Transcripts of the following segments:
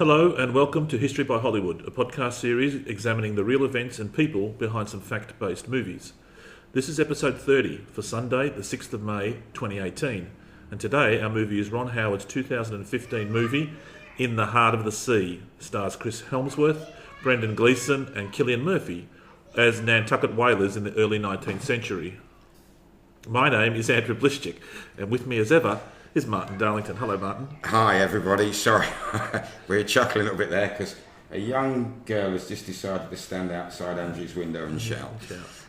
Hello and welcome to History by Hollywood, a podcast series examining the real events and people behind some fact-based movies. This is episode 30 for Sunday, the 6th of May, 2018. And today our movie is Ron Howard's 2015 movie, In the Heart of the Sea. Stars Chris Hemsworth, Brendan Gleason and Cillian Murphy as Nantucket whalers in the early 19th century. My name is Andrew Blischik, and with me as ever is Martin Darlington. Hello, Martin. Hi, everybody. Sorry, we're chuckling a little bit there because a young girl has just decided to stand outside Andrew's window and shout.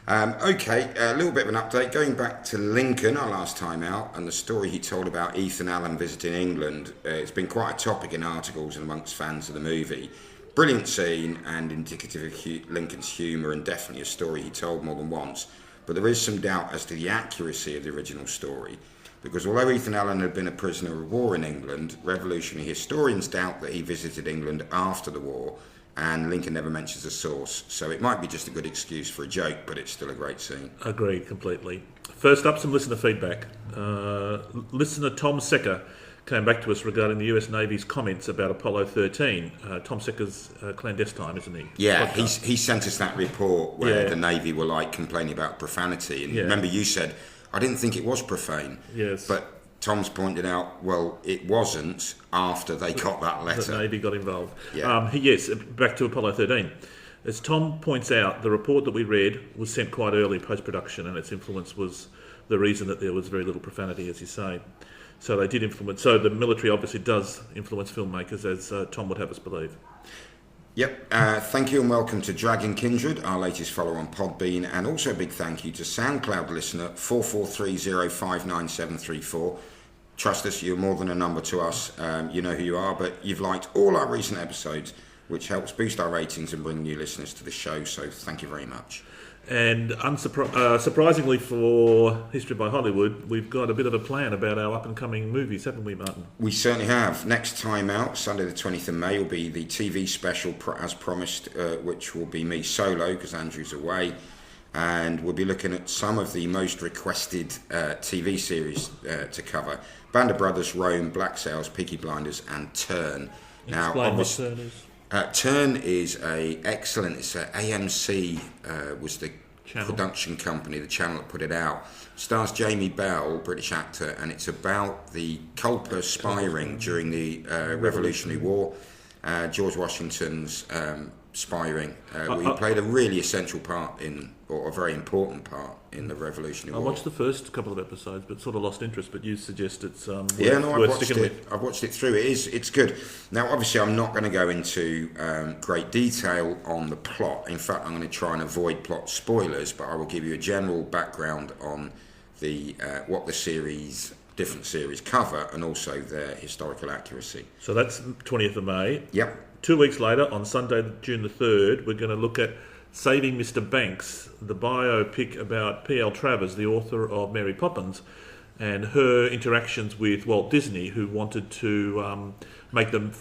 Okay, a little bit of an update. Going back to Lincoln, our last time out, and the story he told about Ethan Allen visiting England. It's been quite a topic in articles and amongst fans of the movie. Brilliant scene and indicative of Lincoln's humour, and definitely a story he told more than once. But there is some doubt as to the accuracy of the original story. Because although Ethan Allen had been a prisoner of war in England, revolutionary historians doubt that he visited England after the war, and Lincoln never mentions a source. So it might be just a good excuse for a joke, but it's still a great scene. Agreed, completely. First up, some listener feedback. Listener Tom Secker came back to us regarding the US Navy's comments about Apollo 13. Tom Secker's clandestine, isn't he? Yeah, he sent us that report where the Navy were complaining about profanity. And remember you said, I didn't think it was profane. Yes. But Tom's pointed out, well, it wasn't after they got that letter. The Navy got involved. Yeah. Yes, back to Apollo 13. As Tom points out, the report that we read was sent quite early post-production, and its influence was the reason that there was very little profanity, as you say. So they did influence. So the military obviously does influence filmmakers, as Tom would have us believe. Yep. Thank you and welcome to Dragon Kindred, our latest follower on Podbean, and also a big thank you to SoundCloud listener 4430597734. Trust us, you're more than a number to us. You know who you are, but you've liked all our recent episodes, which helps boost our ratings and bring new listeners to the show. So thank you very much. And surprisingly for History by Hollywood, we've got a bit of a plan about our up-and-coming movies, haven't we, Martin? We certainly have. Next time out, Sunday the 20th of May, will be the TV special, as promised, which will be me solo, because Andrew's away. And we'll be looking at some of the most requested TV series to cover. Band of Brothers, Rome, Black Sails, Peaky Blinders, and Turn. Explain what Turn is. Turn is it's a AMC was the channel. Production company, the channel that put it out. Stars Jamie Bell, British actor, and it's about the Culper spy ring during the Revolutionary War. George Washington's spy ring. He played a really essential part or a very important part in the Revolutionary War. I watched the first couple of episodes, but sort of lost interest. But you suggest it's worth sticking with. I've watched it through. It's good. Now, obviously, I'm not going to go into great detail on the plot. In fact, I'm going to try and avoid plot spoilers, but I will give you a general background on the what the different series cover, and also their historical accuracy. So that's 20th of May. Yep. 2 weeks later, on Sunday, June the 3rd, we're going to look at Saving Mr. Banks, the biopic about P.L. Travers, the author of Mary Poppins, and her interactions with Walt Disney, who wanted to make them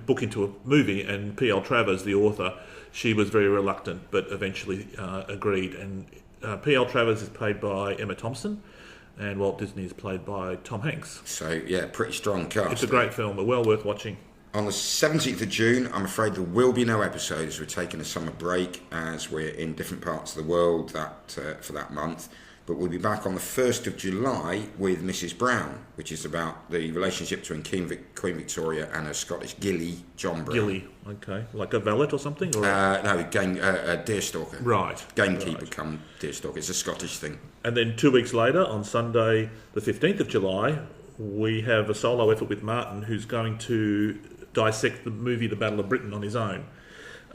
book into a movie, and P.L. Travers, the author, she was very reluctant, but eventually agreed. And P.L. Travers is played by Emma Thompson, and Walt Disney is played by Tom Hanks. So, yeah, pretty strong cast. It's a great film, well worth watching. On the 17th of June, I'm afraid there will be no episodes. We're taking a summer break as we're in different parts of the world for that month. But we'll be back on the 1st of July with Mrs. Brown, which is about the relationship between Queen Victoria and her Scottish gillie, John Brown. Gillie, okay. Like a valet or something? Or no, a deerstalker. Right. Gamekeeper come deerstalker. It's a Scottish thing. And then 2 weeks later, on Sunday the 15th of July, we have a solo effort with Martin, who's going to dissect the movie The Battle of Britain on his own.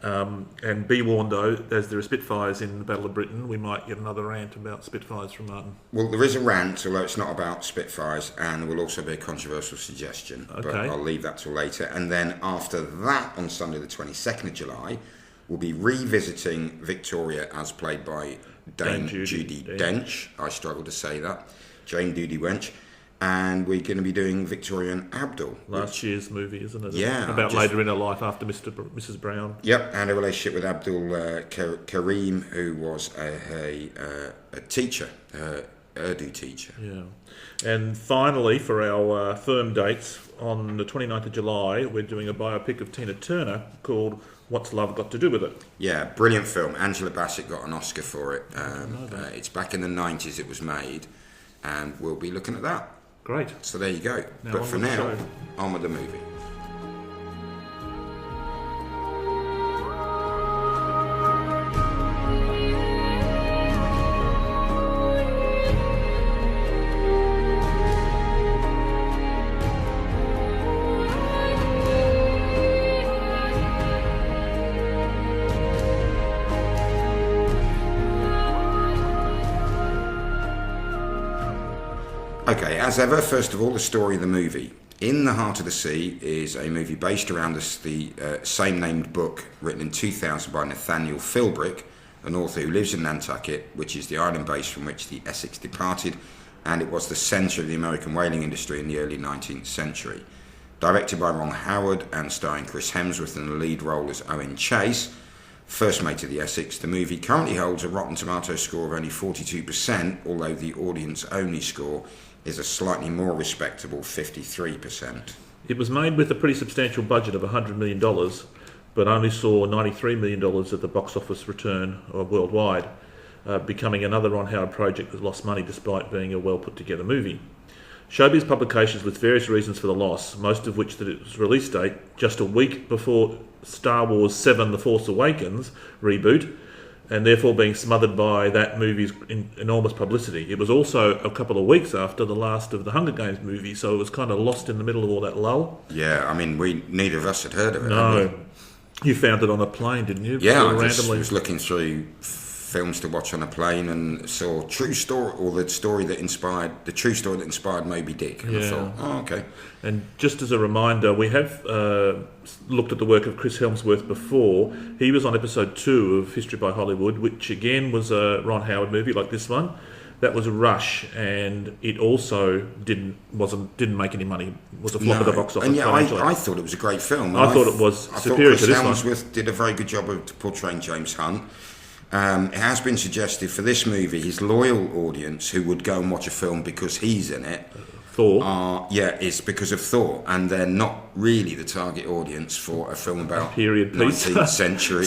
And be warned, though, as there are Spitfires in the Battle of Britain, we might get another rant about Spitfires from Martin. Well, there is a rant, although it's not about Spitfires, and there will also be a controversial suggestion. Okay. But I'll leave that till later. And then after that, on Sunday the 22nd of July, we'll be revisiting Victoria as played by Dame Judi Dench. I struggle to say that. Jane Judi Dench. And we're going to be doing Victoria and Abdul. Last year's movie, isn't it? Yeah. About later in her life after Mrs. Brown. Yep, and a relationship with Abdul Karim, who was a teacher Urdu teacher. Yeah. And finally, for our firm dates, on the 29th of July, we're doing a biopic of Tina Turner called What's Love Got to Do With It? Yeah, brilliant film. Angela Bassett got an Oscar for it. It's back in the 90s it was made, and we'll be looking at that. Great. So there you go. Now but for now, on with the movie. Okay, as ever, first of all, the story of the movie. In the Heart of the Sea is a movie based around the same named book written in 2000 by Nathaniel Philbrick, an author who lives in Nantucket, which is the island base from which the Essex departed, and it was the centre of the American whaling industry in the early 19th century. Directed by Ron Howard and starring Chris Hemsworth in the lead role as Owen Chase, first mate of the Essex, the movie currently holds a Rotten Tomatoes score of only 42%, although the audience-only score is a slightly more respectable 53%. It was made with a pretty substantial budget of $100 million, but only saw $93 million at the box office return worldwide, becoming another Ron Howard project that lost money despite being a well put together movie. Showbiz publications list various reasons for the loss, most of which that its release date just a week before Star Wars 7 The Force Awakens reboot, and therefore being smothered by that movie's enormous publicity. It was also a couple of weeks after the last of the Hunger Games movie, so it was kind of lost in the middle of all that lull. Yeah, I mean, neither of us had heard of it. No. You found it on a plane, didn't you? Yeah, I just was looking through films to watch on a plane and saw the true story that inspired Moby Dick. And I thought, oh, okay. And just as a reminder, we have looked at the work of Chris Hemsworth before. He was on episode 2 of History by Hollywood, which again was a Ron Howard movie like this one. That was a rush, and it also didn't make any money. It was a flop at the box office. And yeah, I thought it was a great film. I thought it was superior to this one. Chris Hemsworth did a very good job of portraying James Hunt. It has been suggested for this movie, his loyal audience who would go and watch a film because he's in it, Thor. It's because of Thor, and they're not really the target audience for a film about period piece. 19th century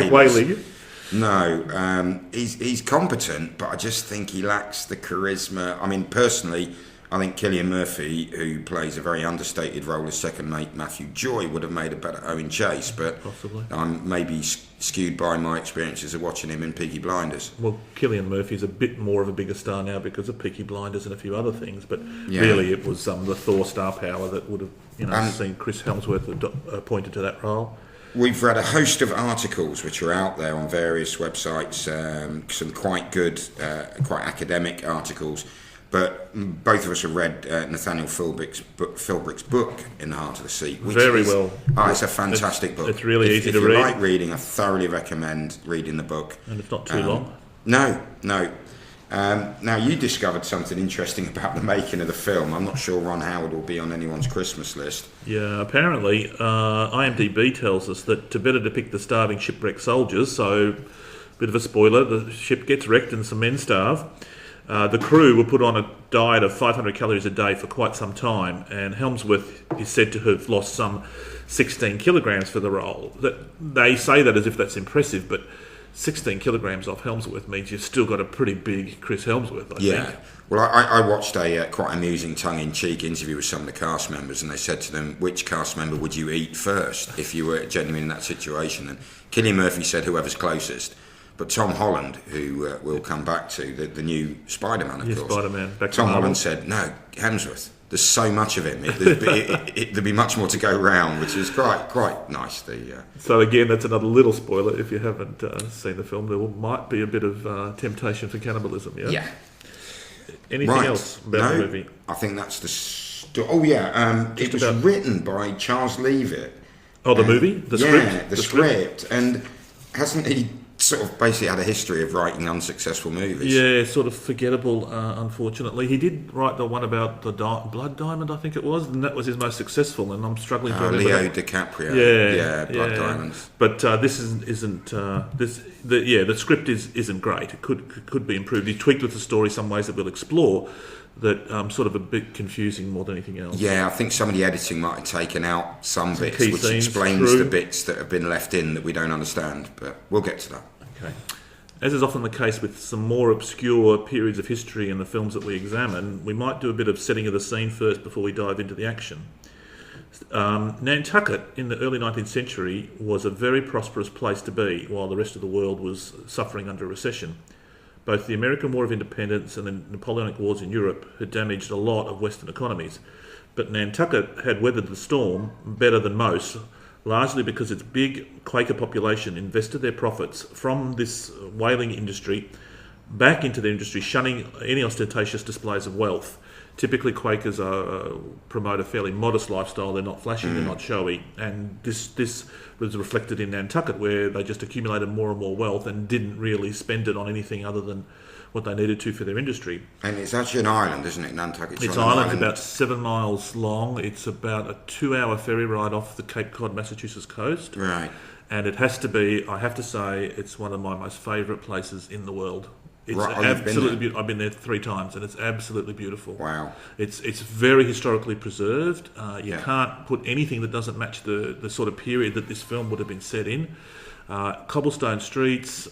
whaling. No, he's competent, but I just think he lacks the charisma. I mean, personally, I think Cillian Murphy, who plays a very understated role as second mate Matthew Joy, would have made a better Owen Chase, but possibly. I'm maybe skewed by my experiences of watching him in Peaky Blinders. Well, Cillian Murphy's a bit more of a bigger star now because of Peaky Blinders and a few other things, but really it was the Thor star power that would have seen Chris Hemsworth appointed to that role. We've read a host of articles which are out there on various websites, some quite good, quite academic articles. But both of us have read Nathaniel Philbrick's book, In the Heart of the Sea. Which it's a fantastic book. It's really easy to read. If you like reading, I thoroughly recommend reading the book. And it's not too long. No. Now, you discovered something interesting about the making of the film. I'm not sure Ron Howard will be on anyone's Christmas list. Yeah, apparently IMDb tells us that to better depict the starving shipwrecked soldiers, so bit of a spoiler, the ship gets wrecked and some men starve. The crew were put on a diet of 500 calories a day for quite some time, and Hemsworth is said to have lost some 16 kilograms for the role. They say that as if that's impressive, but 16 kilograms off Hemsworth means you've still got a pretty big Chris Hemsworth, I think. Well, I watched a quite amusing tongue-in-cheek interview with some of the cast members, and they said to them, which cast member would you eat first if you were genuinely in that situation? And Cillian Murphy said whoever's closest. But Tom Holland, who we'll come back to, the new Spider-Man, of course. Spider-Man. Tom Holland said, no, Hemsworth, there's so much of him. There'd be much more to go round, which is quite nice. So again, that's another little spoiler. If you haven't seen the film, there might be a bit of temptation for cannibalism, yeah? Yeah. Anything else about the movie? I think that's the story. Oh, yeah. It was written by Charles Leavitt. Oh, the movie? The script? Yeah, the script. And hasn't he sort of basically had a history of writing unsuccessful movies. Yeah, sort of forgettable, unfortunately. He did write the one about the Blood Diamond, I think it was, and that was his most successful, and I'm struggling to remember Leo that. DiCaprio. Blood Diamonds. But this isn't the script isn't great. It could be improved. He tweaked with the story some ways that we'll explore that sort of a bit confusing more than anything else. Yeah, I think some of the editing might have taken out some bits, key which scenes, explains true. the bits that have been left in that we don't understand, but we'll get to that. Okay. As is often the case with some more obscure periods of history in the films that we examine, we might do a bit of setting of the scene first before we dive into the action. Nantucket in the early 19th century was a very prosperous place to be while the rest of the world was suffering under recession. Both the American War of Independence and the Napoleonic Wars in Europe had damaged a lot of Western economies, but Nantucket had weathered the storm better than most, largely because its big Quaker population invested their profits from this whaling industry back into the industry, shunning any ostentatious displays of wealth. Typically, Quakers promote a fairly modest lifestyle. They're not flashy, they're not showy. And this was reflected in Nantucket, where they just accumulated more and more wealth and didn't really spend it on anything other than what they needed to for their industry. And it's actually an island, isn't it, Nantucket? Its island's about 7 miles long. It's about a 2-hour ferry ride off the Cape Cod, Massachusetts coast. Right. And it has to be, I have to say, it's one of my most favourite places in the world. It's absolutely beautiful. I've been there 3 times, and it's absolutely beautiful. Wow! It's very historically preserved. You can't put anything that doesn't match the sort of period that this film would have been set in. Cobblestone streets,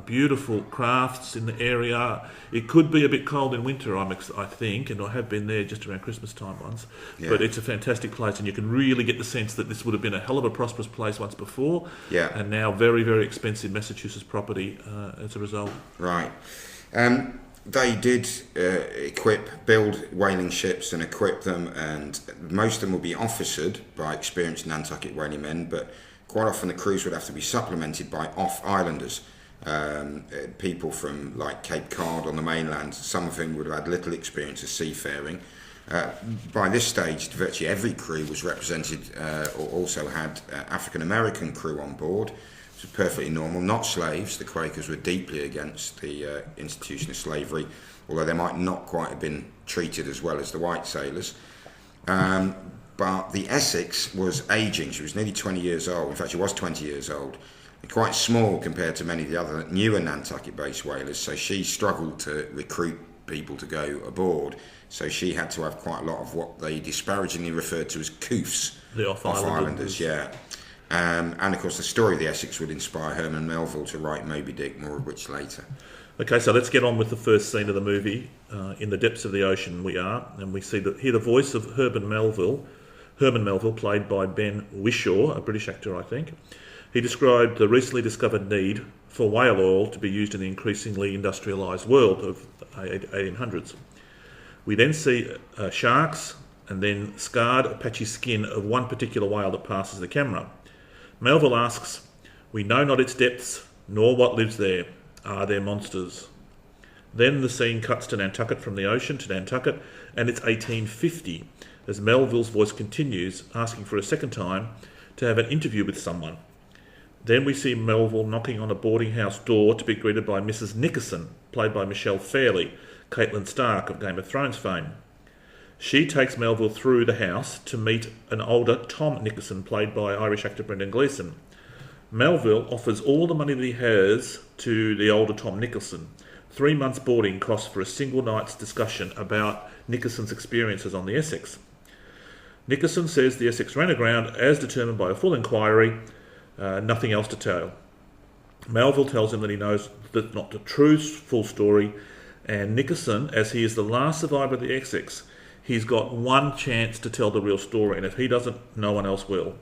beautiful crafts in the area. It could be a bit cold in winter, I think, and I have been there just around Christmas time once. Yeah. But it's a fantastic place, and you can really get the sense that this would have been a hell of a prosperous place once before, and now very, very expensive Massachusetts property as a result. Right. They did build whaling ships and equip them, and most of them will be officered by experienced Nantucket whaling men, but quite often the crews would have to be supplemented by off-islanders, people from like Cape Cod on the mainland, some of whom would have had little experience of seafaring. By this stage, virtually every crew was represented or also had African-American crew on board. It was perfectly normal, not slaves. The Quakers were deeply against the institution of slavery, although they might not quite have been treated as well as the white sailors. But the Essex was ageing. She was nearly 20 years old. In fact, she was 20 years old. And quite small compared to many of the other newer Nantucket-based whalers, so she struggled to recruit people to go aboard. So she had to have quite a lot of what they disparagingly referred to as coofs. The off-islanders. Yeah. And of course, the story of the Essex would inspire Herman Melville to write Moby Dick, more of which later. Okay, so let's get on with the first scene of the movie. In the depths of the ocean we are, and we hear the voice of Herman Melville, played by Ben Whishaw, a British actor, I think. He described the recently discovered need for whale oil to be used in the increasingly industrialised world of the 1800s. We then see sharks and then scarred, patchy skin of one particular whale that passes the camera. Melville asks, "We know not its depths, nor what lives there. Are there monsters?" Then the scene cuts to Nantucket, from the ocean to Nantucket, and it's 1850, as Melville's voice continues, asking for a second time to have an interview with someone. Then we see Melville knocking on a boarding house door to be greeted by Mrs. Nickerson, played by Michelle Fairley, Catelyn Stark of Game of Thrones fame. She takes Melville through the house to meet an older Tom Nickerson, played by Irish actor Brendan Gleason. Melville offers all the money that he has to the older Tom Nickerson. 3 months' boarding costs for a single night's discussion about Nickerson's experiences on the Essex. Nickerson says the Essex ran aground as determined by a full inquiry, nothing else to tell. Melville tells him that he knows that's not the true full story, and Nickerson, as he is the last survivor of the Essex, he's got one chance to tell the real story, and if he doesn't, no one else will.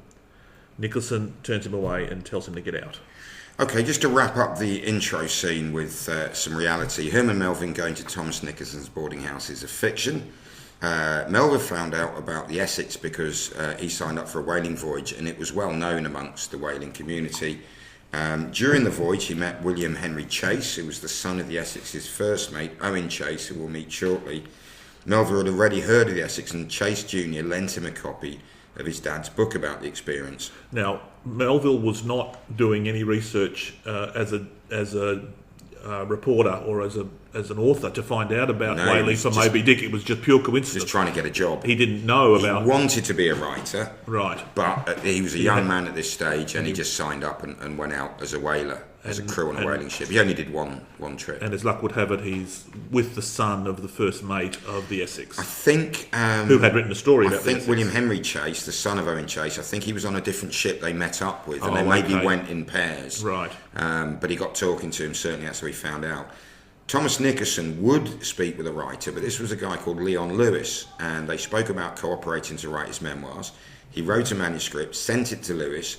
Nickerson turns him away and tells him to get out. Okay, just to wrap up the intro scene with some reality, Herman Melville going to Thomas Nickerson's boarding house is a fiction. Melville found out about the Essex because he signed up for a whaling voyage, and it was well known amongst the whaling community. During the voyage, he met William Henry Chase, who was the son of the Essex's first mate, Owen Chase, who we'll meet shortly. Melville had already heard of the Essex, and Chase Jr. lent him a copy of his dad's book about the experience. Now, Melville was not doing any research as a reporter or as an author to find out about whaling for Moby Dick. It was just pure coincidence. Just trying to get a job. He didn't know about... He wanted to be a writer. Right. But he was a young man at this stage, and he just signed up and went out as a whaler, as a crew on a whaling ship. He only did one trip. And as luck would have it, he's with the son of the first mate of the Essex. I think... who had written a story about I think William Henry Chase, the son of Owen Chase, I think he was on a different ship they met up with, and they maybe went in pairs. Right. But he got talking to him, certainly that's how he found out. Thomas Nickerson would speak with a writer, but this was a guy called Leon Lewis, and they spoke about cooperating to write his memoirs. He wrote a manuscript, sent it to Lewis,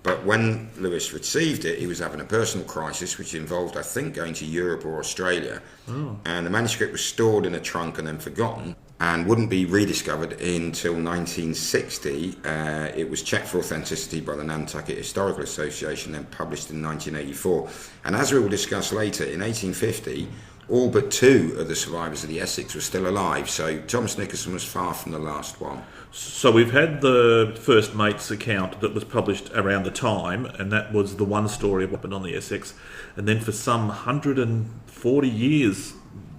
but when Lewis received it, he was having a personal crisis, which involved, I think, going to Europe or Australia. Oh. And the manuscript was stored in a trunk and then forgotten, and wouldn't be rediscovered until 1960. It was checked for authenticity by the Nantucket Historical Association, then published in 1984. And as we will discuss later, in 1850, all but two of the survivors of the Essex were still alive, so Thomas Nickerson was far from the last one. So we've had the first mate's account that was published around the time, and that was the one story of what happened on the Essex. And then for some 140 years,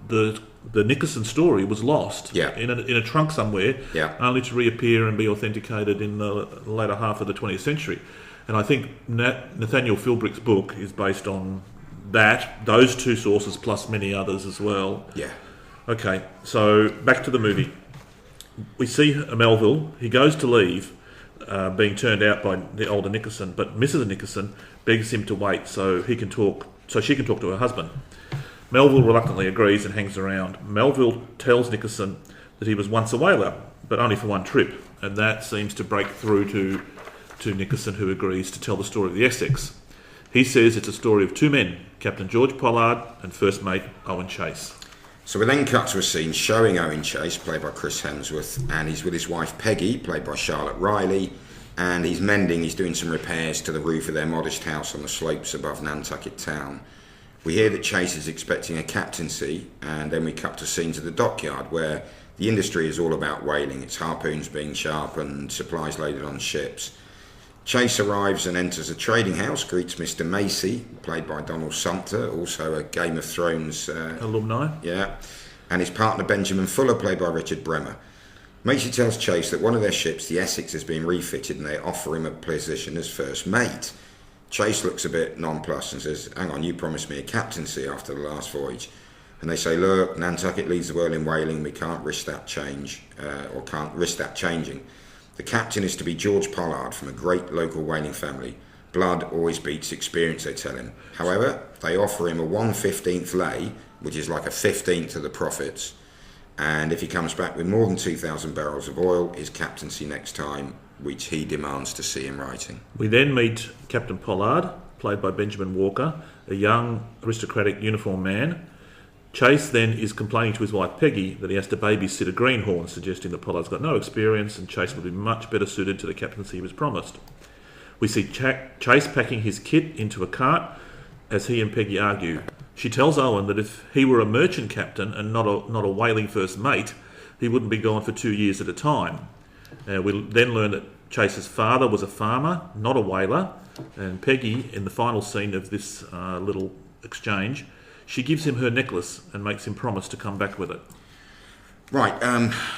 the Nickerson story was lost in a trunk somewhere, only to reappear and be authenticated in the later half of the 20th century. And I think Nathaniel Philbrick's book is based on those two sources plus many others as well. Yeah. Okay, so back to the movie. We see Melville. He goes to leave, being turned out by the older Nickerson, but Mrs. Nickerson begs him to wait so she can talk to her husband. Melville reluctantly agrees and hangs around. Melville tells Nickerson that he was once a whaler, but only for one trip, and that seems to break through to Nickerson, who agrees to tell the story of the Essex. He says it's a story of two men, Captain George Pollard and First Mate Owen Chase. So we then cut to a scene showing Owen Chase, played by Chris Hemsworth, and he's with his wife Peggy, played by Charlotte Riley, and he's doing some repairs to the roof of their modest house on the slopes above Nantucket town. We hear that Chase is expecting a captaincy, and then we cut to scenes at the dockyard where the industry is all about whaling. It's harpoons being sharpened, supplies loaded on ships. Chase arrives and enters a trading house, greets Mr. Macy, played by Donald Sumter, also a Game of Thrones alumni. Yeah, and his partner Benjamin Fuller, played by Richard Bremer. Macy tells Chase that one of their ships, the Essex, has been refitted and they offer him a position as first mate. Chase looks a bit nonplussed and says, "Hang on, you promised me a captaincy after the last voyage." And they say, "Look, Nantucket leads the world in whaling. We can't risk that changing. The captain is to be George Pollard from a great local whaling family. Blood always beats experience," they tell him. However, they offer him a 1/15th lay, which is like a 15th of the profits. And if he comes back with more than 2,000 barrels of oil, his captaincy next time, which he demands to see in writing. We then meet Captain Pollard, played by Benjamin Walker, a young aristocratic uniformed man. Chase then is complaining to his wife Peggy that he has to babysit a greenhorn, suggesting that Pollard's got no experience and Chase would be much better suited to the captaincy he was promised. We see Chase packing his kit into a cart as he and Peggy argue. She tells Owen that if he were a merchant captain and not a whaling first mate, he wouldn't be gone for 2 years at a time. We then learn that Chase's father was a farmer, not a whaler, and Peggy, in the final scene of this little exchange, she gives him her necklace and makes him promise to come back with it. Right,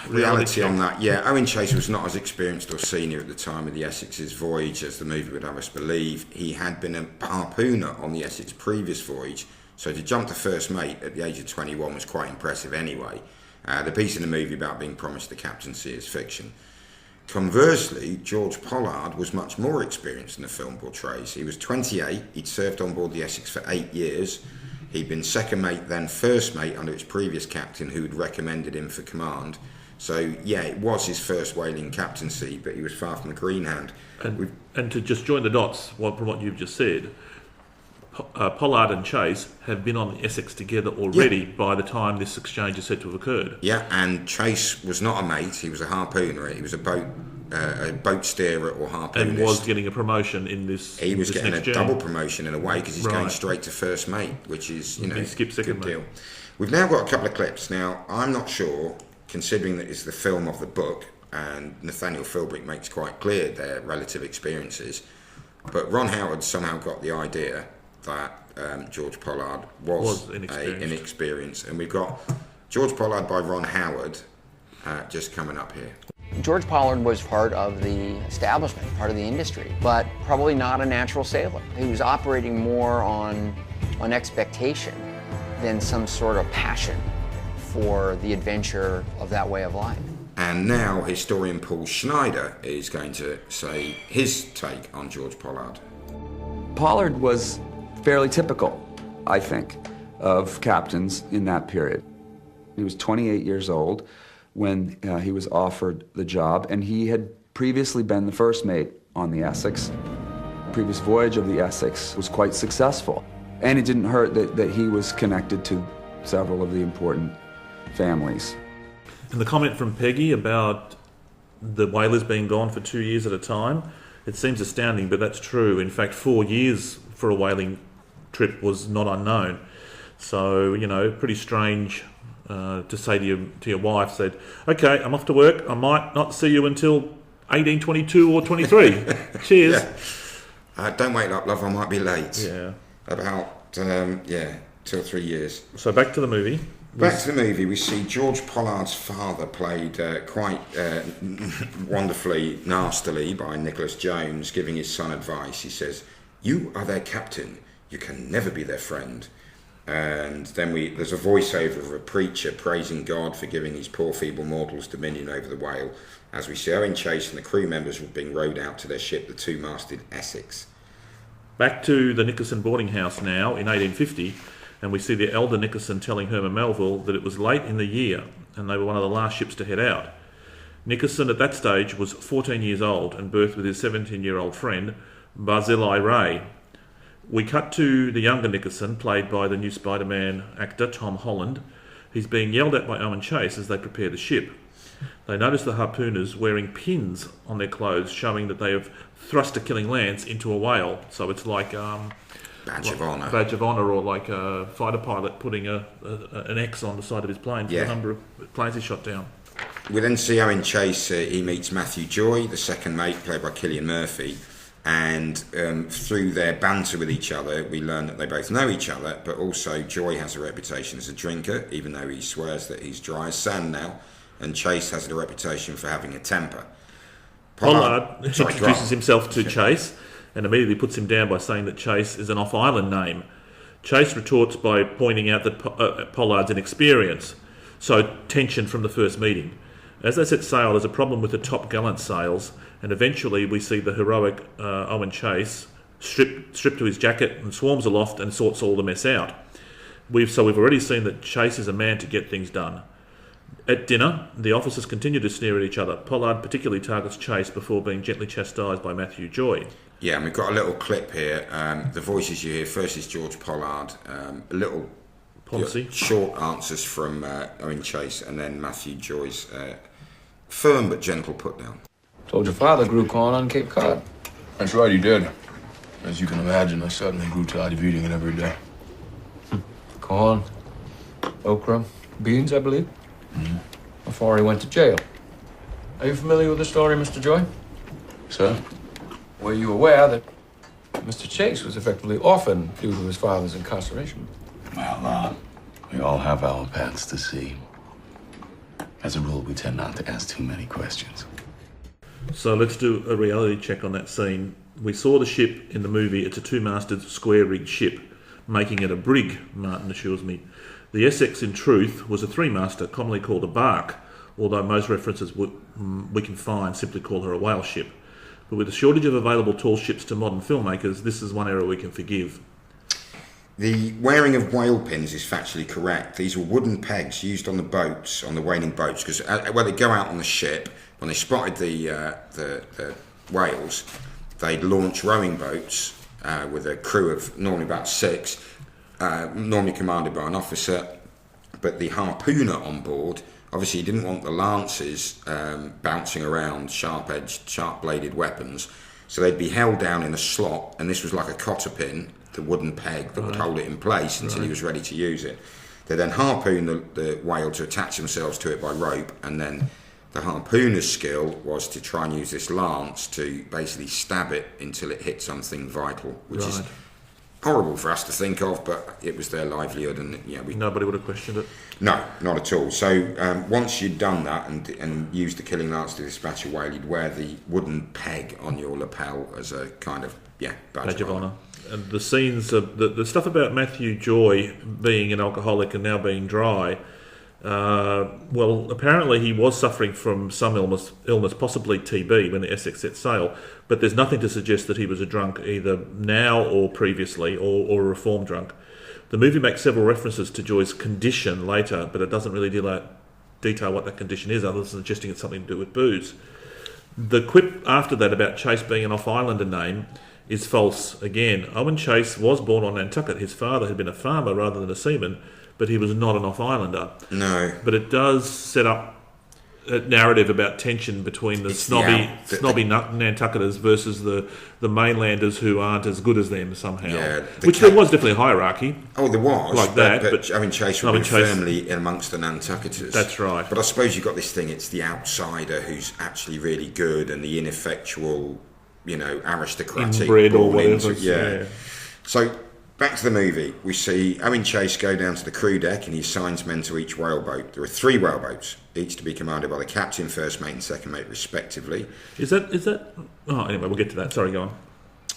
reality on that. Yeah, Owen Chase was not as experienced or senior at the time of the Essex's voyage as the movie would have us believe. He had been a harpooner on the Essex previous voyage, so to jump to first mate at the age of 21 was quite impressive anyway. The piece in the movie about being promised the captaincy is fiction. Conversely, George Pollard was much more experienced than the film portrays. He was 28, he'd served on board the Essex for 8 years. He'd been second mate, then first mate under its previous captain who had recommended him for command. So, yeah, it was his first whaling captaincy, but he was far from a green hand. And to just join the dots from what you've just said, Pollard and Chase have been on the Essex together already by the time this exchange is said to have occurred. Yeah, and Chase was not a mate, he was a harpooner. He was a boat steerer or harpoonist. And was getting a promotion in this. He was getting a double promotion in a way because he's going straight to first mate, which is, he skipped second good deal. We've now got a couple of clips. Now, I'm not sure, considering that it's the film of the book, and Nathaniel Philbrick makes quite clear their relative experiences. But Ron Howard somehow got the idea that George Pollard was inexperienced. And we've got George Pollard by Ron Howard just coming up here. George Pollard was part of the establishment, part of the industry, but probably not a natural sailor. He was operating more on expectation than some sort of passion for the adventure of that way of life. And now historian Paul Schneider is going to say his take on George Pollard. Pollard was fairly typical, I think, of captains in that period. He was 28 years old when he was offered the job, and he had previously been the first mate on the Essex. The previous voyage of the Essex was quite successful, and it didn't hurt that he was connected to several of the important families. And the comment from Peggy about the whalers being gone for 2 years at a time, it seems astounding, but that's true. In fact, 4 years for a whaling trip was not unknown. So, pretty strange to say to your wife, said, okay, I'm off to work. I might not see you until 1822 or 23. Cheers. Yeah. Don't wait up, love, I might be late. Yeah. About, 2 or 3 years. So back to the movie. Back to the movie, we see George Pollard's father played quite wonderfully, nastily by Nicholas Jones, giving his son advice. He says, "You are their captain. You can never be their friend." And then there's a voiceover of a preacher praising God for giving these poor feeble mortals dominion over the whale, as we see Owen Chase and the crew members were being rowed out to their ship, the two-masted Essex. Back to the Nickerson boarding house now in 1850. And we see the elder Nickerson telling Herman Melville that it was late in the year and they were one of the last ships to head out. Nickerson at that stage was 14 years old and berthed with his 17-year-old friend, Barzillai Ray. We cut to the younger Nickerson, played by the new Spider-Man actor Tom Holland. He's being yelled at by Owen Chase as they prepare the ship. They notice the harpooners wearing pins on their clothes, showing that they have thrust a killing lance into a whale. So it's like... Badge of honour, or like a fighter pilot putting an X on the side of his plane for the number of planes he shot down. We then see Owen Chase, he meets Matthew Joy, the second mate, played by Cillian Murphy, and through their banter with each other, we learn that they both know each other, but also Joy has a reputation as a drinker, even though he swears that he's dry as sand now, and Chase has a reputation for having a temper. Pollard introduces himself to Chase, and immediately puts him down by saying that Chase is an off-island name. Chase retorts by pointing out that Pollard's inexperienced, so tension from the first meeting. As they set sail, there's a problem with the top gallant sails, and eventually we see the heroic Owen Chase stripped to his jacket and swarms aloft and sorts all the mess out. We've already seen that Chase is a man to get things done. At dinner, the officers continue to sneer at each other. Pollard particularly targets Chase before being gently chastised by Matthew Joy. Yeah, and we've got a little clip here. The voices you hear first is George Pollard, a little short answers from Owen Chase, and then Matthew Joy's firm but gentle put down. Told your father grew corn on Cape Cod. That's right, he did. As you can imagine, I suddenly grew tired of eating it every day. Corn, okra, beans, I believe. Mm-hmm. Before he went to jail. Are you familiar with the story, Mr. Joy? Sir? Were you aware that Mr. Chase was effectively orphaned due to his father's incarceration? Well, we all have our paths to see. As a rule, we tend not to ask too many questions. So let's do a reality check on that scene. We saw the ship in the movie. It's a two-masted, square-rigged ship, making it a brig, Martin assures me. The Essex, in truth, was a three-master, commonly called a bark, although most references we can find simply call her a whale ship. But with a shortage of available tall ships to modern filmmakers, this is one error we can forgive. The wearing of whale pins is factually correct. These were wooden pegs used on the boats, on the whaling boats, because when they go out on the ship, when they spotted the whales, they'd launch rowing boats with a crew of normally about 6, normally commanded by an officer, but the harpooner on board, obviously he didn't want the lances bouncing around sharp-edged, sharp-bladed weapons, so they'd be held down in a slot, and this was like a cotter pin, the wooden peg that would hold it in place until he was ready to use it. They then harpoon the whale to attach themselves to it by rope, and then The harpooner's skill was to try and use this lance to basically stab it until it hit something vital, which is horrible for us to think of, but it was their livelihood, and nobody would have questioned it. No, not at all. So once you'd done that and used the killing lance to dispatch a whale, you'd wear the wooden peg on your lapel as a kind of badge of honour. And the scenes of the stuff about Matthew Joy being an alcoholic and now being dry. Well, apparently he was suffering from some illness, possibly TB, when the Essex set sail, but there's nothing to suggest that he was a drunk either now or previously, or a reformed drunk. The movie makes several references to Joy's condition later, but it doesn't really detail what that condition is, other than suggesting it's something to do with booze. The quip after that about Chase being an off-islander name is false again. Owen Chase was born on Nantucket. His father had been a farmer rather than a seaman, but he was not an off-islander. No. But it does set up a narrative about tension between the snobby Nantucketers versus the mainlanders who aren't as good as them somehow. Yeah, there was definitely a hierarchy. Oh, there was. Like that. But Owen Chase would be firmly in amongst the Nantucketers. That's right. But I suppose you've got this thing, it's the outsider who's actually really good and the ineffectual, aristocratic. Inbred or whatever. Yeah. So, back to the movie, we see Owen Chase go down to the crew deck and he assigns men to each whaleboat. There are 3 whaleboats, each to be commanded by the captain, first mate and second mate respectively. Is that... Oh, anyway, we'll get to that. Sorry, go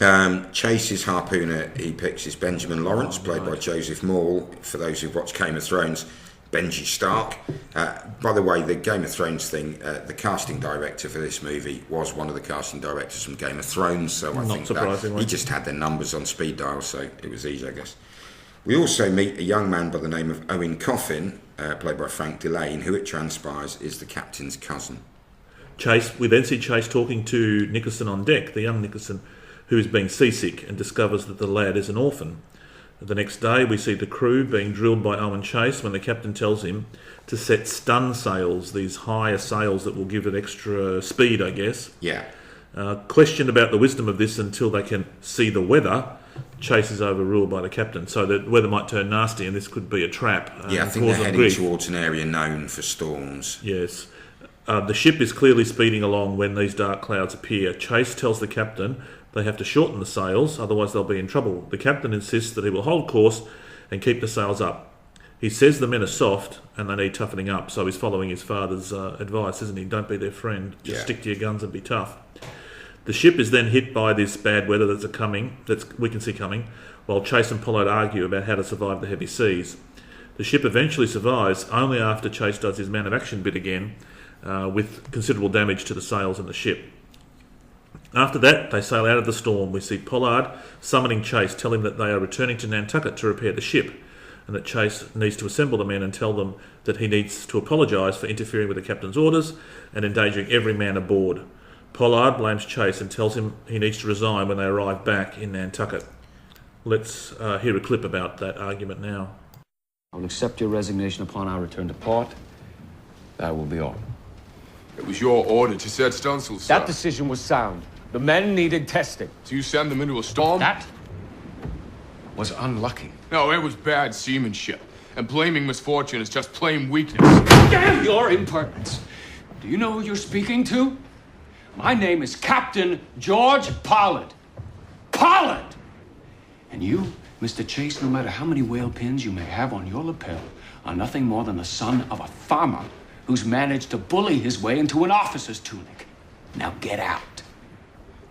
on. Chase's harpooner he picks is Benjamin Lawrence, played by Joseph Maul. For those who've watched Game of Thrones, Benji Stark. By the way, the Game of Thrones thing, the casting director for this movie was one of the casting directors from Game of Thrones, so I think that he just had their numbers on speed dial, so it was easy, I guess. We also meet a young man by the name of Owen Coffin, played by Frank Delane, who it transpires is the captain's cousin. We then see Chase talking to Nickerson on deck, the young Nickerson, who is being seasick and discovers that the lad is an orphan. The next day, we see the crew being drilled by Owen Chase when the captain tells him to set stun sails, these higher sails that will give it extra speed, I guess. Yeah. Questioned about the wisdom of this until they can see the weather. Chase is overruled by the captain, so the weather might turn nasty and this could be a trap. I think they're heading towards an area known for storms. Yes. The ship is clearly speeding along when these dark clouds appear. Chase tells the captain they have to shorten the sails, otherwise they'll be in trouble. The captain insists that he will hold course and keep the sails up. He says the men are soft and they need toughening up, so he's following his father's advice, isn't he? Don't be their friend. Just stick to your guns and be tough. The ship is then hit by this bad weather that we can see coming, while Chase and Pollard argue about how to survive the heavy seas. The ship eventually survives only after Chase does his man of action bit again, with considerable damage to the sails and the ship. After that, they sail out of the storm. We see Pollard summoning Chase, telling him that they are returning to Nantucket to repair the ship, and that Chase needs to assemble the men and tell them that he needs to apologise for interfering with the captain's orders and endangering every man aboard. Pollard blames Chase and tells him he needs to resign when they arrive back in Nantucket. Let's hear a clip about that argument now. I will accept your resignation upon our return to port. That will be all. It was your order to set stunsails, sir. That decision was sound. The men needed testing. So you send them into a storm? That was unlucky. No, it was bad seamanship. And blaming misfortune is just plain weakness. Damn your impertinence! Do you know who you're speaking to? My name is Captain George Pollard. Pollard! And you, Mr. Chase, no matter how many whale pins you may have on your lapel, are nothing more than the son of a farmer who's managed to bully his way into an officer's tunic. Now get out.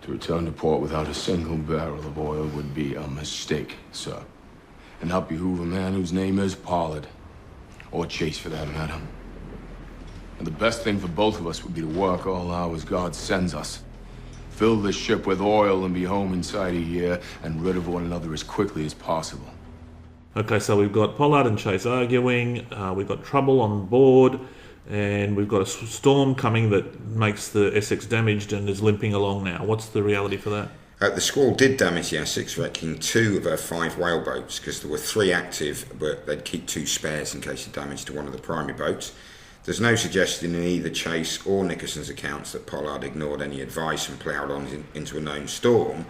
To return to port without a single barrel of oil would be a mistake, sir. And not behoove a man whose name is Pollard. Or Chase, for that matter. And the best thing for both of us would be to work all hours God sends us. Fill this ship with oil and be home inside a year and rid of one another as quickly as possible. Okay, so we've got Pollard and Chase arguing, we've got trouble on board, and we've got a storm coming that makes the Essex damaged and is limping along now. What's the reality for that? The squall did damage the Essex, wrecking 2 of her 5 whaleboats, because there were 3 active, but they'd keep 2 spares in case of damage to one of the primary boats. There's no suggestion in either Chase or Nickerson's accounts that Pollard ignored any advice and ploughed on into a known storm.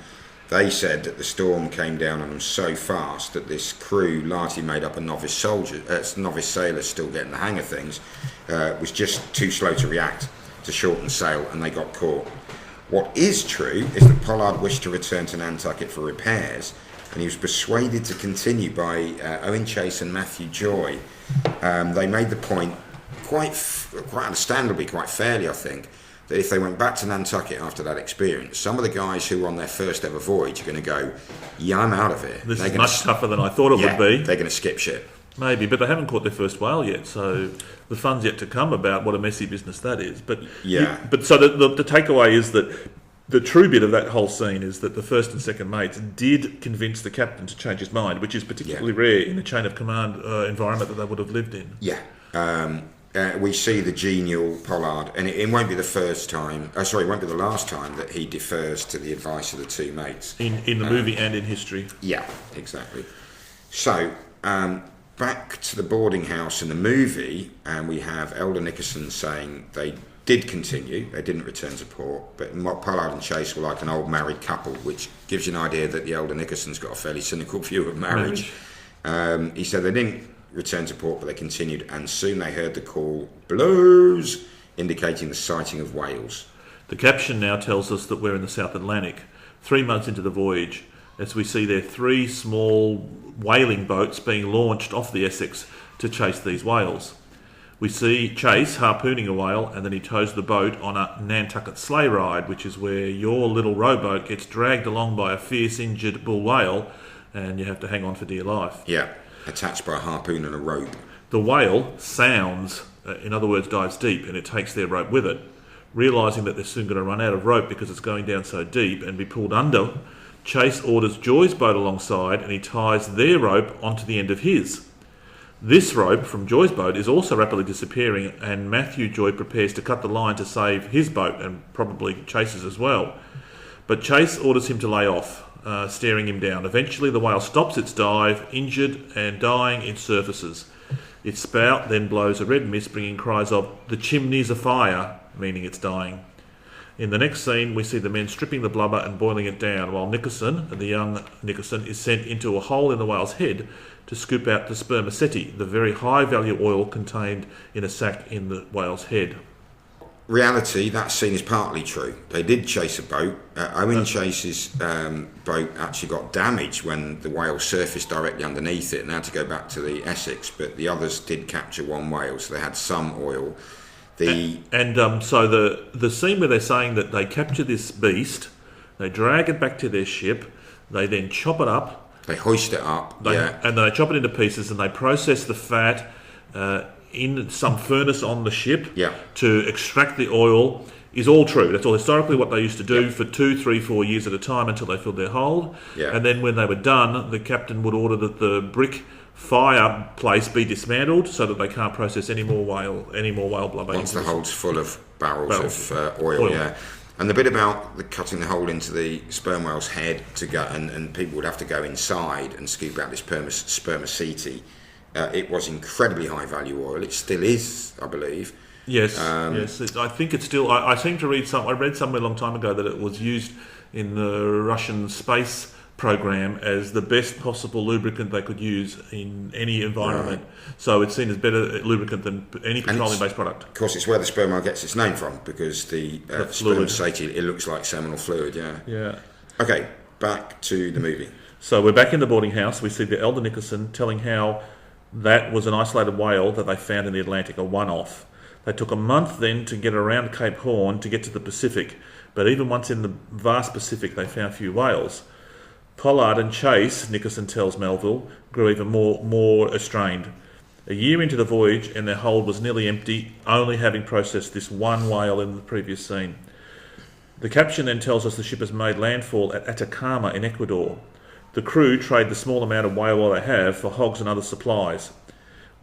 They said that the storm came down on them so fast that this crew, largely made up of novice sailors still getting the hang of things, was just too slow to react. to shorten sail, and they got caught. What is true is that Pollard wished to return to Nantucket for repairs, and he was persuaded to continue by Owen Chase and Matthew Joy. They made the point, quite understandably, quite fairly, I think, that if they went back to Nantucket after that experience, some of the guys who were on their first ever voyage are going to go, yeah, I'm out of here. This is much tougher than I thought it would be. They're going to skip ship. Maybe, but they haven't caught their first whale yet, so the fun's yet to come about what a messy business that is. But so the takeaway is that the true bit of that whole scene is that the first and second mates did convince the captain to change his mind, which is particularly rare in a chain of command environment that they would have lived in. Yeah. We see the genial Pollard, and it won't be the first time, it won't be the last time that he defers to the advice of the two mates. In the movie and in history. Yeah, exactly. So, back to the boarding house in the movie, and we have Elder Nickerson saying they did continue, they didn't return to port, but Pollard and Chase were like an old married couple, which gives you an idea that the Elder Nickerson's got a fairly cynical view of marriage. He said they didn't return to port, but they continued, and soon they heard the call, blows, indicating the sighting of whales. The caption now tells us that we're in the South Atlantic, 3 months into the voyage, as we see there 3 small whaling boats being launched off the Essex to chase these whales. We see Chase harpooning a whale, and then he tows the boat on a Nantucket sleigh ride, which is where your little rowboat gets dragged along by a fierce injured bull whale, and you have to hang on for dear life. Yeah, attached by a harpoon and a rope. The whale sounds, in other words, dives deep, and it takes their rope with it. Realising that they're soon going to run out of rope because it's going down so deep and be pulled under, Chase orders Joy's boat alongside, and he ties their rope onto the end of his. This rope from Joy's boat is also rapidly disappearing, and Matthew Joy prepares to cut the line to save his boat, and probably Chase's as well. But Chase orders him to lay off, staring him down. Eventually the whale stops its dive, injured and dying, it surfaces. Its spout then blows a red mist, bringing cries of, "The chimney's afire," meaning it's dying. In the next scene, we see the men stripping the blubber and boiling it down, while Nickerson, the young Nickerson, is sent into a hole in the whale's head to scoop out the spermaceti, the very high-value oil contained in a sac in the whale's head. Reality, that scene is partly true. They did chase a boat. Owen Chase's boat actually got damaged when the whale surfaced directly underneath it and had to go back to the Essex, but the others did capture one whale, so they had some oil. So the scene where they're saying that they capture this beast, they drag it back to their ship, they then chop it up. They hoist it up, and then they chop it into pieces, and they process the fat in some furnace on the ship to extract the oil, is all true. That's all historically what they used to do for 2, 3, 4 years at a time until they filled their hold. And then when they were done, the captain would order that the brick fireplace be dismantled so that they can't process any more whale blubber. Once the hold's full of barrels of oil. And the bit about cutting the hole into the sperm whale's head to go, and people would have to go inside and scoop out this spermaceti. It was incredibly high value oil. It still is, I believe. Yes. I think it's still. I seem to read I read somewhere a long time ago that it was used in the Russian space program as the best possible lubricant they could use in any environment. Right. So it's seen as better lubricant than any petroleum-based product. Of course, it's where the sperm whale gets its name from, because the spermaceti, it looks like seminal fluid, Yeah. Okay, back to the movie. So we're back in the boarding house. We see the Elder Nickerson telling how that was an isolated whale that they found in the Atlantic, a one-off. They took a month then to get around Cape Horn to get to the Pacific, but even once in the vast Pacific, they found few whales. Pollard and Chase, Nickerson tells Melville, grew even more estranged. A year into the voyage, and their hold was nearly empty, only having processed this one whale in the previous scene. The caption then tells us the ship has made landfall at Atacama in Ecuador. The crew trade the small amount of whale oil they have for hogs and other supplies.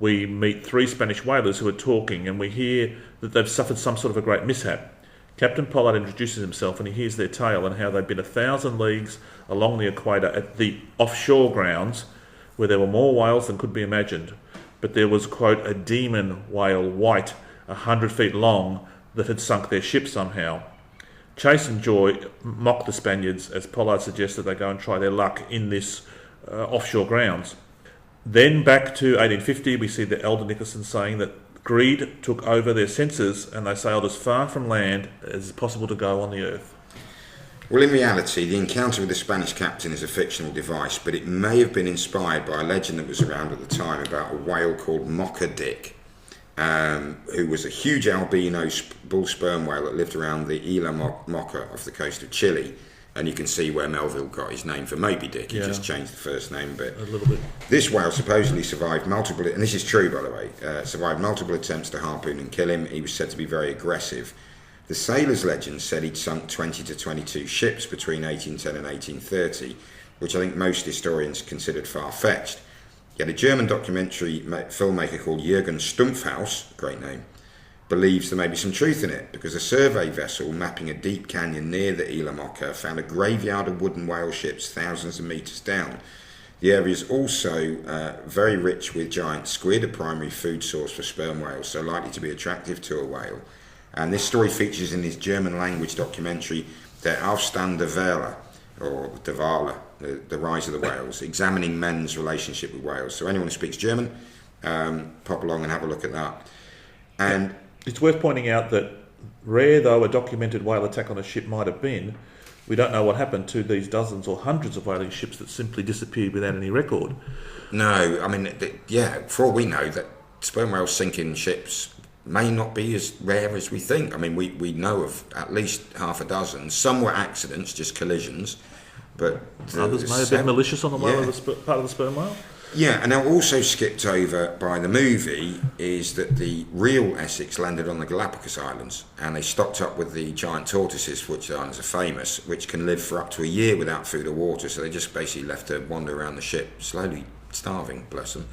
We meet 3 Spanish whalers who are talking, and we hear that they've suffered some sort of a great mishap. Captain Pollard introduces himself, and he hears their tale and how they've been 1,000 leagues along the equator at the offshore grounds, where there were more whales than could be imagined. But there was, quote, a demon whale, white, 100 feet long, that had sunk their ship somehow. Chase and Joy mock the Spaniards as Pollard suggests that they go and try their luck in this offshore grounds. Then back to 1850, we see the Elder Nickerson saying that Greed took over their senses and they sailed as far from land as is possible to go on the earth. Well, in reality, the encounter with the Spanish captain is a fictional device, but it may have been inspired by a legend that was around at the time about a whale called Moby Dick, who was a huge albino bull sperm whale that lived around the Isla Mocha off the coast of Chile. And you can see where Melville got his name for Moby Dick. He just changed the first name a bit. A little bit. This whale supposedly survived multiple, and this is true by the way, survived multiple attempts to harpoon and kill him. He was said to be very aggressive. The sailors' legend said he'd sunk 20 to 22 ships between 1810 and 1830, which I think most historians considered far-fetched. Yet a German documentary filmmaker called Jürgen Stumpfhaus, great name, believes there may be some truth in it, because a survey vessel mapping a deep canyon near the Isla Mocha found a graveyard of wooden whale ships thousands of metres down. The area is also very rich with giant squid, a primary food source for sperm whales, so likely to be attractive to a whale. And this story features in his German language documentary, Der Aufstand der Wale, or Der Wale, the rise of the whales, examining men's relationship with whales. So anyone who speaks German, pop along and have a look at that. And it's worth pointing out that, rare though a documented whale attack on a ship might have been, we don't know what happened to these dozens or hundreds of whaling ships that simply disappeared without any record. No, I mean, for all we know, that sperm whales sinking ships may not be as rare as we think. I mean, we know of at least half a dozen. Some were accidents, just collisions, but others may have been malicious on the whale, part of the sperm whale. Yeah, and now also skipped over by the movie is that the real Essex landed on the Galapagos Islands, and they stocked up with the giant tortoises, for which the islands are famous, which can live for up to a year without food or water. So they just basically left to wander around the ship, slowly starving, bless them,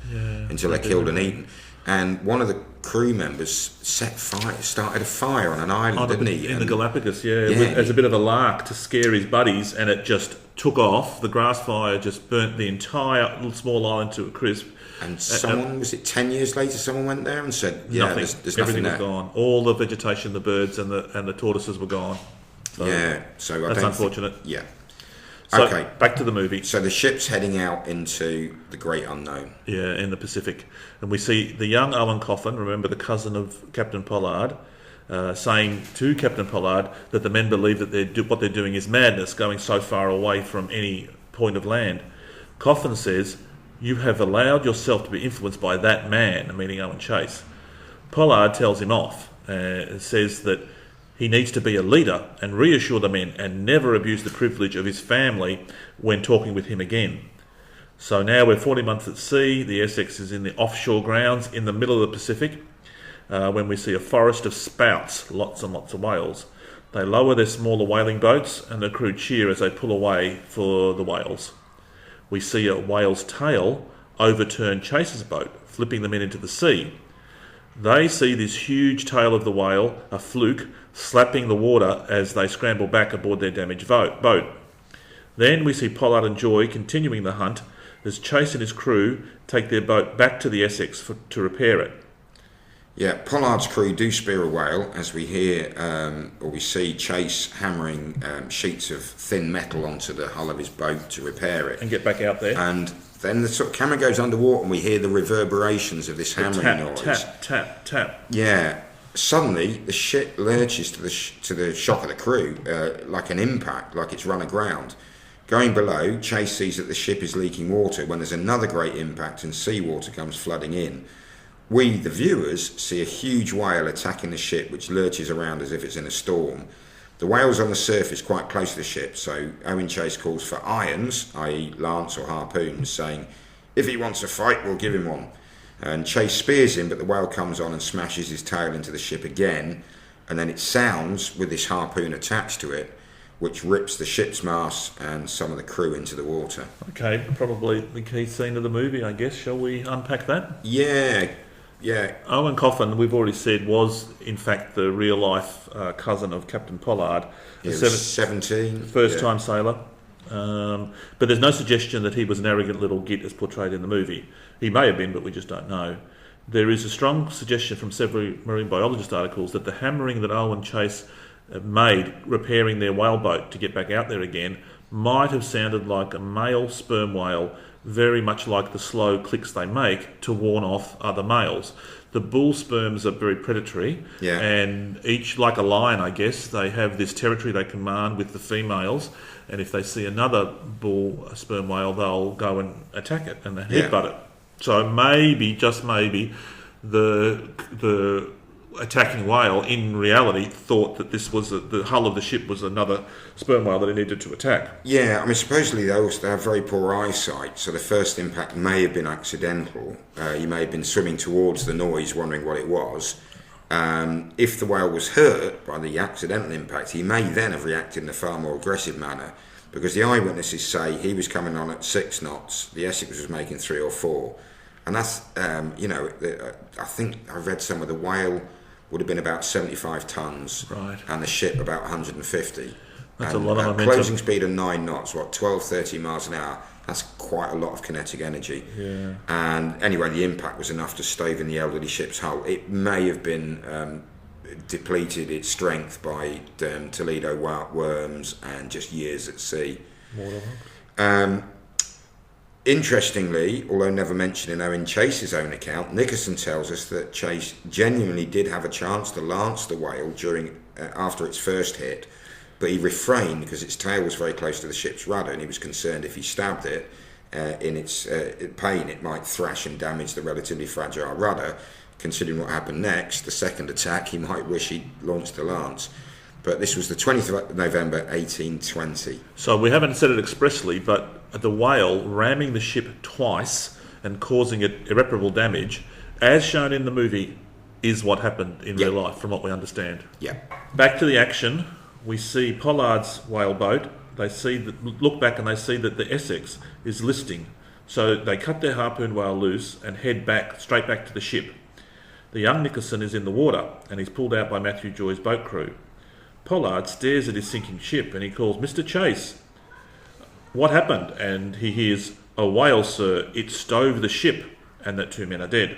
until they're killed and eaten. And one of the crew members started a fire on an island, didn't he? In the Galapagos, as a bit of a lark to scare his buddies, and it just took off. The grass fire just burnt the entire little small island to a crisp. And someone, was it 10 years later, someone went there and said, nothing. There's everything nothing there. was gone. All the vegetation, the birds and the tortoises were gone. So so that's unfortunate. So, okay, back to the movie. So the ship's heading out into the great unknown. Yeah, in the Pacific. And we see the young Owen Coffin, remember the cousin of Captain Pollard, saying to Captain Pollard that the men believe that what they're doing is madness, going so far away from any point of land. Coffin says, "You have allowed yourself to be influenced by that man," meaning Owen Chase. Pollard tells him off and says that he needs to be a leader and reassure the men and never abuse the privilege of his family when talking with him again. So now we're 40 months at sea. The Essex is in the offshore grounds in the middle of the Pacific when we see a forest of spouts, lots and lots of whales. They lower their smaller whaling boats and the crew cheer as they pull away for the whales. We see a whale's tail overturn Chase's boat, flipping the men into the sea. They see this huge tail of the whale, a fluke, slapping the water as they scramble back aboard their damaged boat. Then we see Pollard and Joy continuing the hunt as Chase and his crew take their boat back to the Essex to repair it. Yeah, Pollard's crew do spear a whale as we hear, or we see Chase hammering sheets of thin metal onto the hull of his boat to repair it. And get back out there. And then the sort of camera goes underwater and we hear the reverberations of this hammering noise. Tap, tap, tap. Yeah. Suddenly, the ship lurches to the shock of the crew, like an impact, like it's run aground. Going below, Chase sees that the ship is leaking water when there's another great impact and seawater comes flooding in. We, the viewers, see a huge whale attacking the ship, which lurches around as if it's in a storm. The whale's on the surface quite close to the ship, so Owen Chase calls for irons, i.e. lance or harpoons, saying, "If he wants a fight, we'll give him one." And Chase spears him, but the whale comes on and smashes his tail into the ship again, and then it sounds with this harpoon attached to it, which rips the ship's mast and some of the crew into the water. Okay, probably the key scene of the movie, I guess. Shall we unpack that? Yeah. Owen Coffin, we've already said, was in fact the real-life cousin of Captain Pollard. He was 17. First-time sailor. But there's no suggestion that he was an arrogant little git as portrayed in the movie. He may have been, but we just don't know. There is a strong suggestion from several marine biologist articles that the hammering that Owen Chase made repairing their whale boat to get back out there again might have sounded like a male sperm whale, very much like the slow clicks they make to warn off other males. the bull sperms are very predatory, and each, like a lion, I guess, they have this territory they command with the females, and if they see another bull sperm whale, they'll go and attack it and headbutt it. So maybe, just maybe, the attacking whale in reality thought that this was the hull of the ship was another sperm whale that it needed to attack. Yeah, I mean, supposedly they also have very poor eyesight, so the first impact may have been accidental. You may have been swimming towards the noise, wondering what it was. If the whale was hurt by the accidental impact, he may then have reacted in a far more aggressive manner, because the eyewitnesses say he was coming on at 6 knots, the Essex was making 3 or 4. And that's, I think I read somewhere the whale would have been about 75 tons, right, and the ship about 150. That's a lot of momentum. Closing speed of 9 knots, 12, 13 miles an hour. That's quite a lot of kinetic energy. Yeah. And anyway, the impact was enough to stave in the elderly ship's hull. It may have been depleted its strength by Toledo worms and just years at sea. Interestingly, although never mentioned in Owen Chase's own account, Nickerson tells us that Chase genuinely did have a chance to lance the whale after its first hit, but he refrained because its tail was very close to the ship's rudder, and he was concerned if he stabbed it in its pain, it might thrash and damage the relatively fragile rudder. Considering what happened next, the second attack, he might wish he'd launched the lance. But this was the 20th of November, 1820. So we haven't said it expressly, but the whale ramming the ship twice and causing it irreparable damage, as shown in the movie, is what happened in real life, from what we understand. Yeah. Back to the action, we see Pollard's whale boat. They look back and they see that the Essex is listing. So they cut their harpoon whale loose and head straight back to the ship. The young Nickerson is in the water and he's pulled out by Matthew Joy's boat crew. Pollard stares at his sinking ship and he calls, "Mr. Chase, what happened?" And he hears, "A whale, sir, it stove the ship," and that 2 men are dead.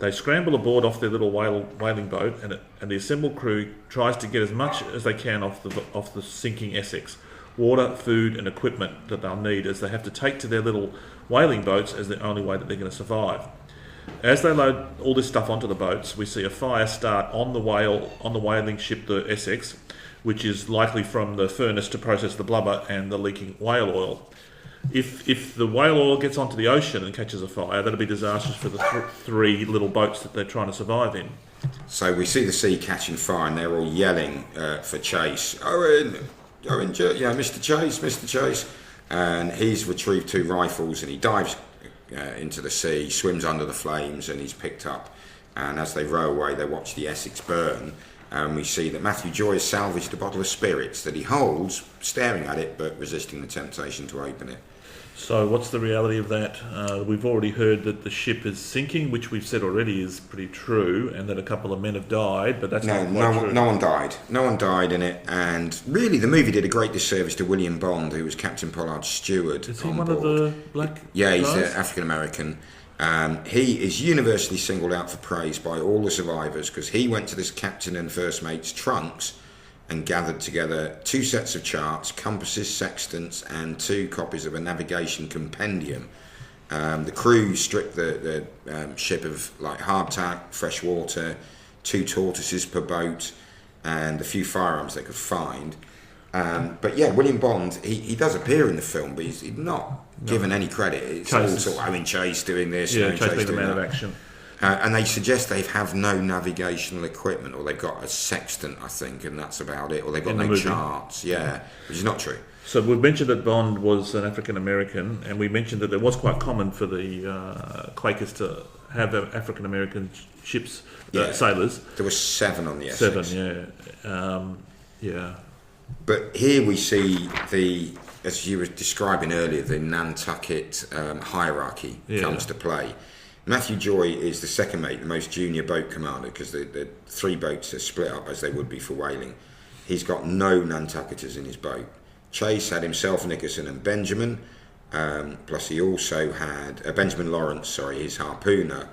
They scramble aboard off their little whaling boat, and the assembled crew tries to get as much as they can off the sinking Essex. Water, food and equipment that they'll need, as they have to take to their little whaling boats as the only way that they're going to survive. As they load all this stuff onto the boats, we see a fire start on the whaling ship, the Essex, which is likely from the furnace to process the blubber and the leaking whale oil. If the whale oil gets onto the ocean and catches a fire, that'll be disastrous for the 3 little boats that they're trying to survive in. So we see the sea catching fire, and they're all yelling for Chase. Owen, Mr. Chase. And he's retrieved 2 rifles, and he dives into the sea, swims under the flames, and he's picked up. And as they row away, they watch the Essex burn. And we see that Matthew Joy has salvaged a bottle of spirits that he holds, staring at it, but resisting the temptation to open it. So what's the reality of that? We've already heard that the ship is sinking, which we've said already is pretty true, and that a couple of men have died, but that's not true. No one died. No one died in it, and really the movie did a great disservice to William Bond, who was Captain Pollard's steward. Is he one of the black Yeah, he's guys? African-American. He is universally singled out for praise by all the survivors because he went to this captain and first mate's trunks and gathered together 2 sets of charts, compasses, sextants, and 2 copies of a navigation compendium. The crew stripped the ship of hardtack, fresh water, 2 tortoises per boat, and a few firearms they could find. But yeah, William Bond, he does appear in the film, but he's not given any credit. It's all sort of Owen Chase doing this, Chase Chase being the doing man that. of action. And they suggest they have no navigational equipment, or they've got a sextant, I think, and that's about it, or they've got no charts, which is not true. So we've mentioned that Bond was an African American, and we mentioned that it was quite common for the Quakers to have African American ships, sailors. There were 7 on the Essex. 7, yeah. But here we see as you were describing earlier, the Nantucket hierarchy comes to play. Matthew Joy is the second mate, the most junior boat commander, because the 3 boats are split up as they would be for whaling. He's got no Nantucketers in his boat. Chase had himself, Nickerson and Benjamin, plus he also had Benjamin Lawrence, his harpooner,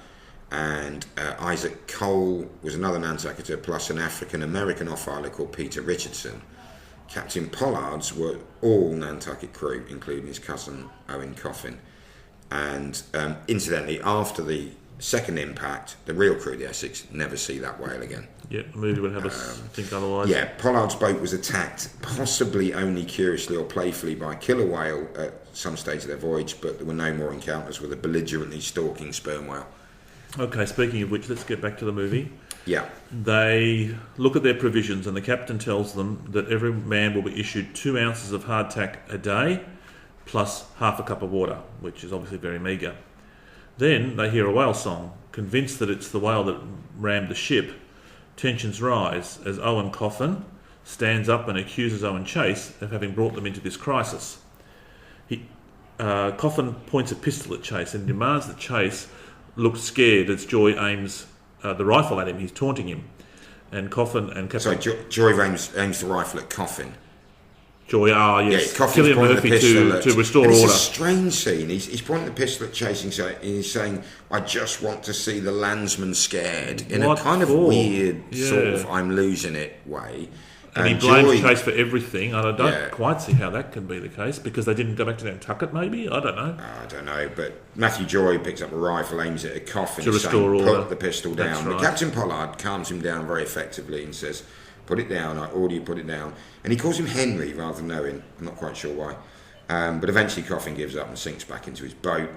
and Isaac Cole was another Nantucketer, plus an African-American off-islander called Peter Richardson. Captain Pollard's were all Nantucket crew, including his cousin Owen Coffin. And incidentally, after the second impact, the real crew of the Essex never see that whale again. Yeah, the movie would have us think otherwise. Yeah, Pollard's boat was attacked, possibly only curiously or playfully by a killer whale at some stage of their voyage, but there were no more encounters with a belligerently stalking sperm whale. Okay, speaking of which, let's get back to the movie. Yeah. They look at their provisions, and the captain tells them that every man will be issued 2 ounces of hardtack a day, plus half a cup of water, which is obviously very meagre. Then they hear a whale song. Convinced that it's the whale that rammed the ship, tensions rise as Owen Coffin stands up and accuses Owen Chase of having brought them into this crisis. Coffin points a pistol at Chase and demands that Chase look scared as Joy aims the rifle at him. He's taunting him. And Coffin and Captain... So Joy aims the rifle at Coffin. Joy, yes. Yeah, Coffin's Cillian Murphy to restore order. It's a strange scene. He's pointing the pistol at Chasing, so he's saying, I just want to see the landsman scared, in What a kind of for? weird sort of I'm losing it way. And he blames Chase for everything, and I don't quite see how that can be the case, because they didn't go back to Nantucket, maybe? I don't know. I don't know, but Matthew Joy picks up a rifle, aims it at Coffin, to restore saying, order. Put the pistol down. That's But right. Captain Pollard calms him down very effectively and says, put it down, I order you put it down. And he calls him Henry rather than Owen. I'm not quite sure why. But eventually Coffin gives up and sinks back into his boat.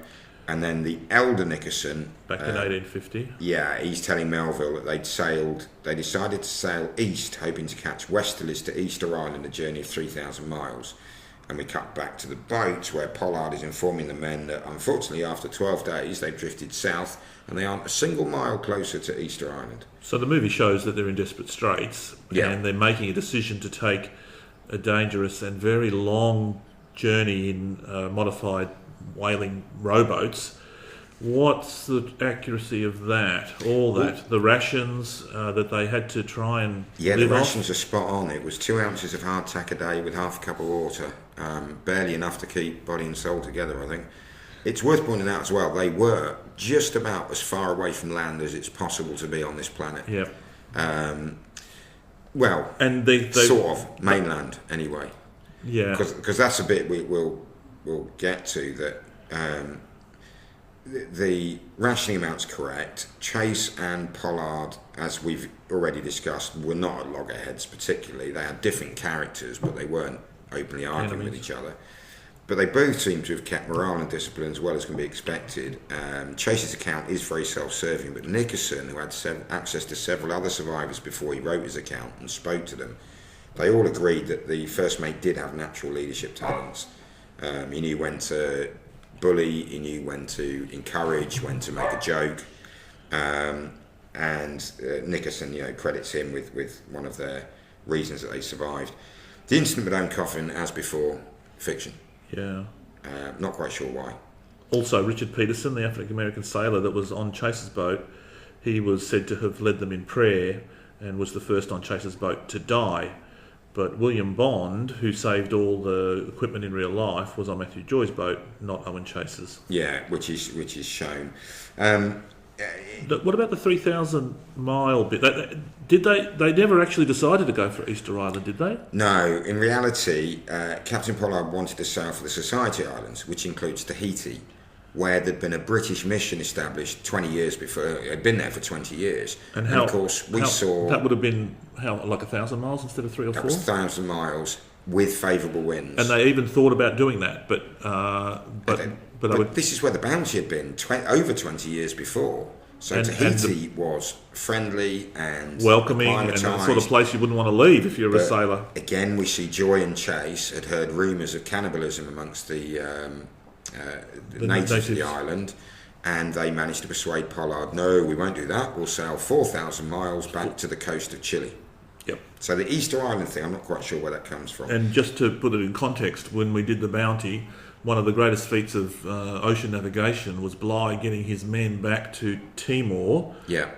And then the elder Nickerson... Back in 1850. Yeah, he's telling Melville that they decided to sail east, hoping to catch westerlies to Easter Island, a journey of 3,000 miles. And we cut back to the boat where Pollard is informing the men that unfortunately after 12 days they've drifted south and they aren't a single mile closer to Easter Island. So the movie shows that they're in desperate straits, and they're making a decision to take a dangerous and very long journey in modified whaling rowboats. What's the accuracy of that? All that? The rations that they had to try and the live rations off? are spot on. It was 2 ounces of hardtack a day with half a cup of water. Barely enough to keep body and soul together, I think. It's worth pointing out as well, they were just about as far away from land as it's possible to be on this planet. Yeah. Well, and they sort of, mainland anyway. Yeah. Because that's a bit we'll get to, that the rationing amount's correct. Chase and Pollard, as we've already discussed, were not at loggerheads particularly. They had different characters, but they weren't openly arguing with each other. But they both seem to have kept morale and discipline as well as can be expected. Chase's account is very self-serving, but Nickerson, who had access to several other survivors before he wrote his account and spoke to them, they all agreed that the first mate did have natural leadership talents. He knew when to bully, he knew when to encourage, when to make a joke. And Nickerson, credits him with one of their reasons that they survived. The incident with Owen Coffin, as before, fiction. Yeah. Not quite sure why. Also, Richard Peterson, the African-American sailor that was on Chase's boat, he was said to have led them in prayer and was the first on Chase's boat to die. But William Bond, who saved all the equipment in real life, was on Matthew Joy's boat, not Owen Chase's. Yeah, which is shown. What about the 3,000 mile bit? They never actually decided to go for Easter Island, did they? No, in reality, Captain Pollard wanted to sail for the Society Islands, which includes Tahiti, where there'd been a British mission established 20 years before. It had been there for 20 years. And of course, we saw... That would have been, like 1,000 miles instead of 3 or 4? That was 1,000 miles with favourable winds. And they even thought about doing that, but this is where the bounty had been over 20 years before. So Tahiti was friendly and welcoming and the sort of place you wouldn't want to leave if you're a sailor. Again, we see Joy and Chase had heard rumours of cannibalism amongst the natives of the island, and they managed to persuade Pollard, no, we won't do that, we'll sail 4,000 miles back to the coast of Chile. Yep. So the Easter Island thing, I'm not quite sure where that comes from. And just to put it in context, when we did the bounty, one of the greatest feats of ocean navigation was Bligh getting his men back to Timor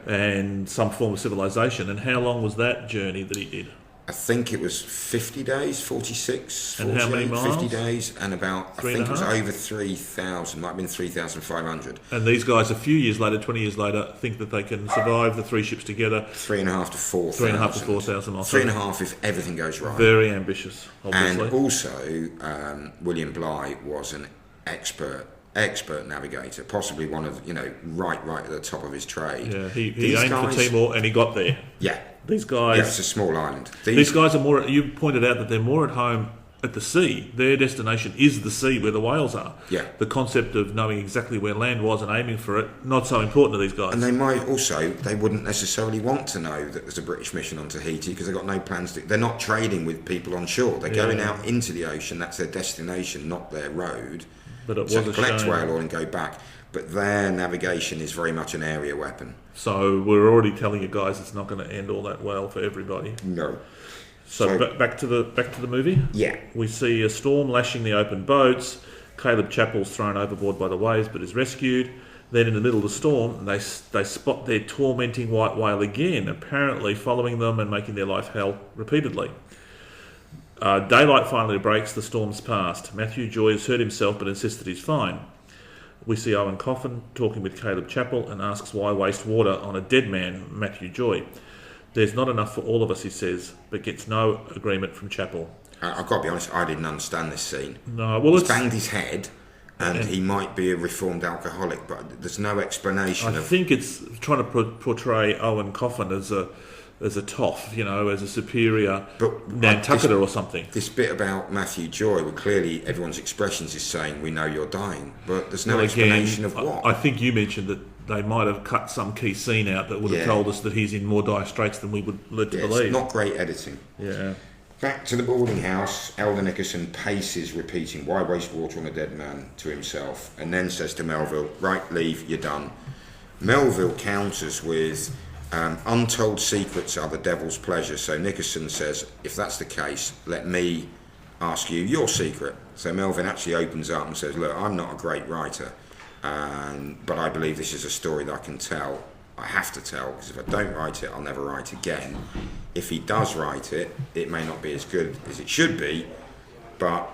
and some form of civilization. And how long was that journey that he did? I think it was 50 days, 46, and how many miles? 50 days, and about, I think it was over 3,000, might have been 3,500. And these guys, a few years later, 20 years later, think that they can survive the 3 ships together. 3,500 to 4,000. 3,500 to 4,000 miles. 3,500 if everything goes right. Very ambitious, obviously. And also, William Bligh was an expert expert navigator, possibly one of, right at the top of his trade. Yeah, he aimed for Timor and he got there. Yeah. These guys... Yeah, it's a small island. These guys are more... You pointed out that they're more at home at the sea. Their destination is the sea where the whales are. Yeah. The concept of knowing exactly where land was and aiming for it, not so important to these guys. And they wouldn't necessarily want to know that there's a British mission on Tahiti because they've got no plans to... They're not trading with people on shore. They're going out into the ocean. That's their destination, not their road. But it was to collect whale oil and go back. But their navigation is very much an area weapon. So we're already telling you guys it's not going to end all that well for everybody. No. So back to the movie. Yeah. We see a storm lashing the open boats. Caleb Chappell's thrown overboard by the waves but is rescued. Then in the middle of the storm, they spot their tormenting white whale again, apparently following them and making their life hell repeatedly. Daylight finally breaks, the storm's past. Matthew Joy has hurt himself but insists that he's fine. We see Owen Coffin talking with Caleb Chappell and asks why waste water on a dead man, Matthew Joy. There's not enough for all of us, he says, but gets no agreement from Chappell. I've got to be honest, I didn't understand this scene. No, well, he's banged his head, and he might be a reformed alcoholic, but there's no explanation. I think it's trying to portray Owen Coffin as a toff, as a superior Nantucketer or something. This bit about Matthew Joy, well, clearly everyone's expressions is saying, we know you're dying, but there's no explanation of what. I think you mentioned that they might have cut some key scene out that would have told us that he's in more dire straits than we would lead to believe. It's not great editing. Yeah. Back to the boarding house, Elder Nickerson paces, repeating, why waste water on a dead man, to himself, and then says to Melville, right, leave, you're done. Melville counters with, untold secrets are the devil's pleasure. So Nickerson says, if that's the case, let me ask you your secret. So Melvin actually opens up and says, look, I'm not a great writer, but I believe this is a story that I can tell. I have to tell, because if I don't write it, I'll never write again. If he does write it, it may not be as good as it should be, but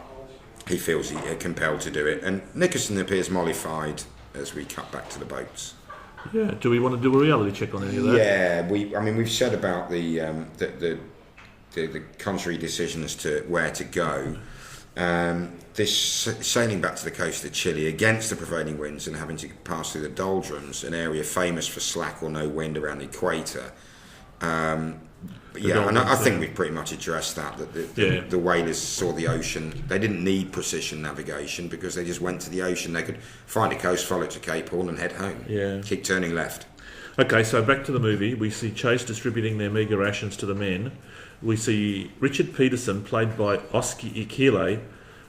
he feels compelled to do it. And Nickerson appears mollified as we cut back to the boats. Yeah. Do we want to do a reality check on any of that? Yeah. We've said about the contrary decision as to where to go. This sailing back to the coast of Chile against the prevailing winds and having to pass through the doldrums, an area famous for slack or no wind around the equator. I think we've pretty much addressed that the whalers saw the ocean. They didn't need precision navigation because they just went to the ocean. They could find a coast, follow it to Cape Horn and head home. Yeah. Keep turning left. Okay, so back to the movie. We see Chase distributing their meagre rations to the men. We see Richard Peterson, played by Oski Ikile,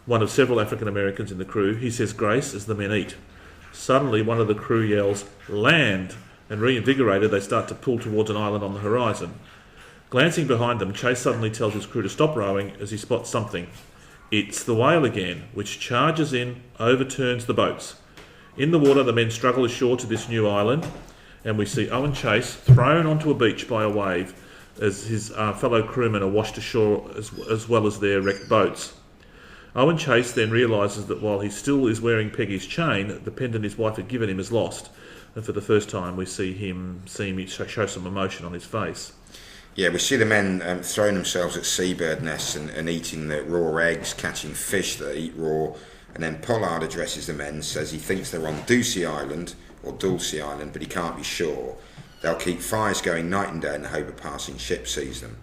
one of several African Americans in the crew. He says grace as the men eat. Suddenly, one of the crew yells, "Land!" and reinvigorated, they start to pull towards an island on the horizon. Glancing behind them, Chase suddenly tells his crew to stop rowing as he spots something. It's the whale again, which charges in, overturns the boats. In the water, the men struggle ashore to this new island, and we see Owen Chase thrown onto a beach by a wave as his fellow crewmen are washed ashore as well as their wrecked boats. Owen Chase then realises that while he still is wearing Peggy's chain, the pendant his wife had given him is lost, and for the first time we see him show some emotion on his face. Yeah, we see the men throwing themselves at seabird nests and eating the raw eggs, catching fish that eat raw, and then Pollard addresses the men, says he thinks they're on Dulce Island, but he can't be sure. They'll keep fires going night and day in the hope a passing ship sees them.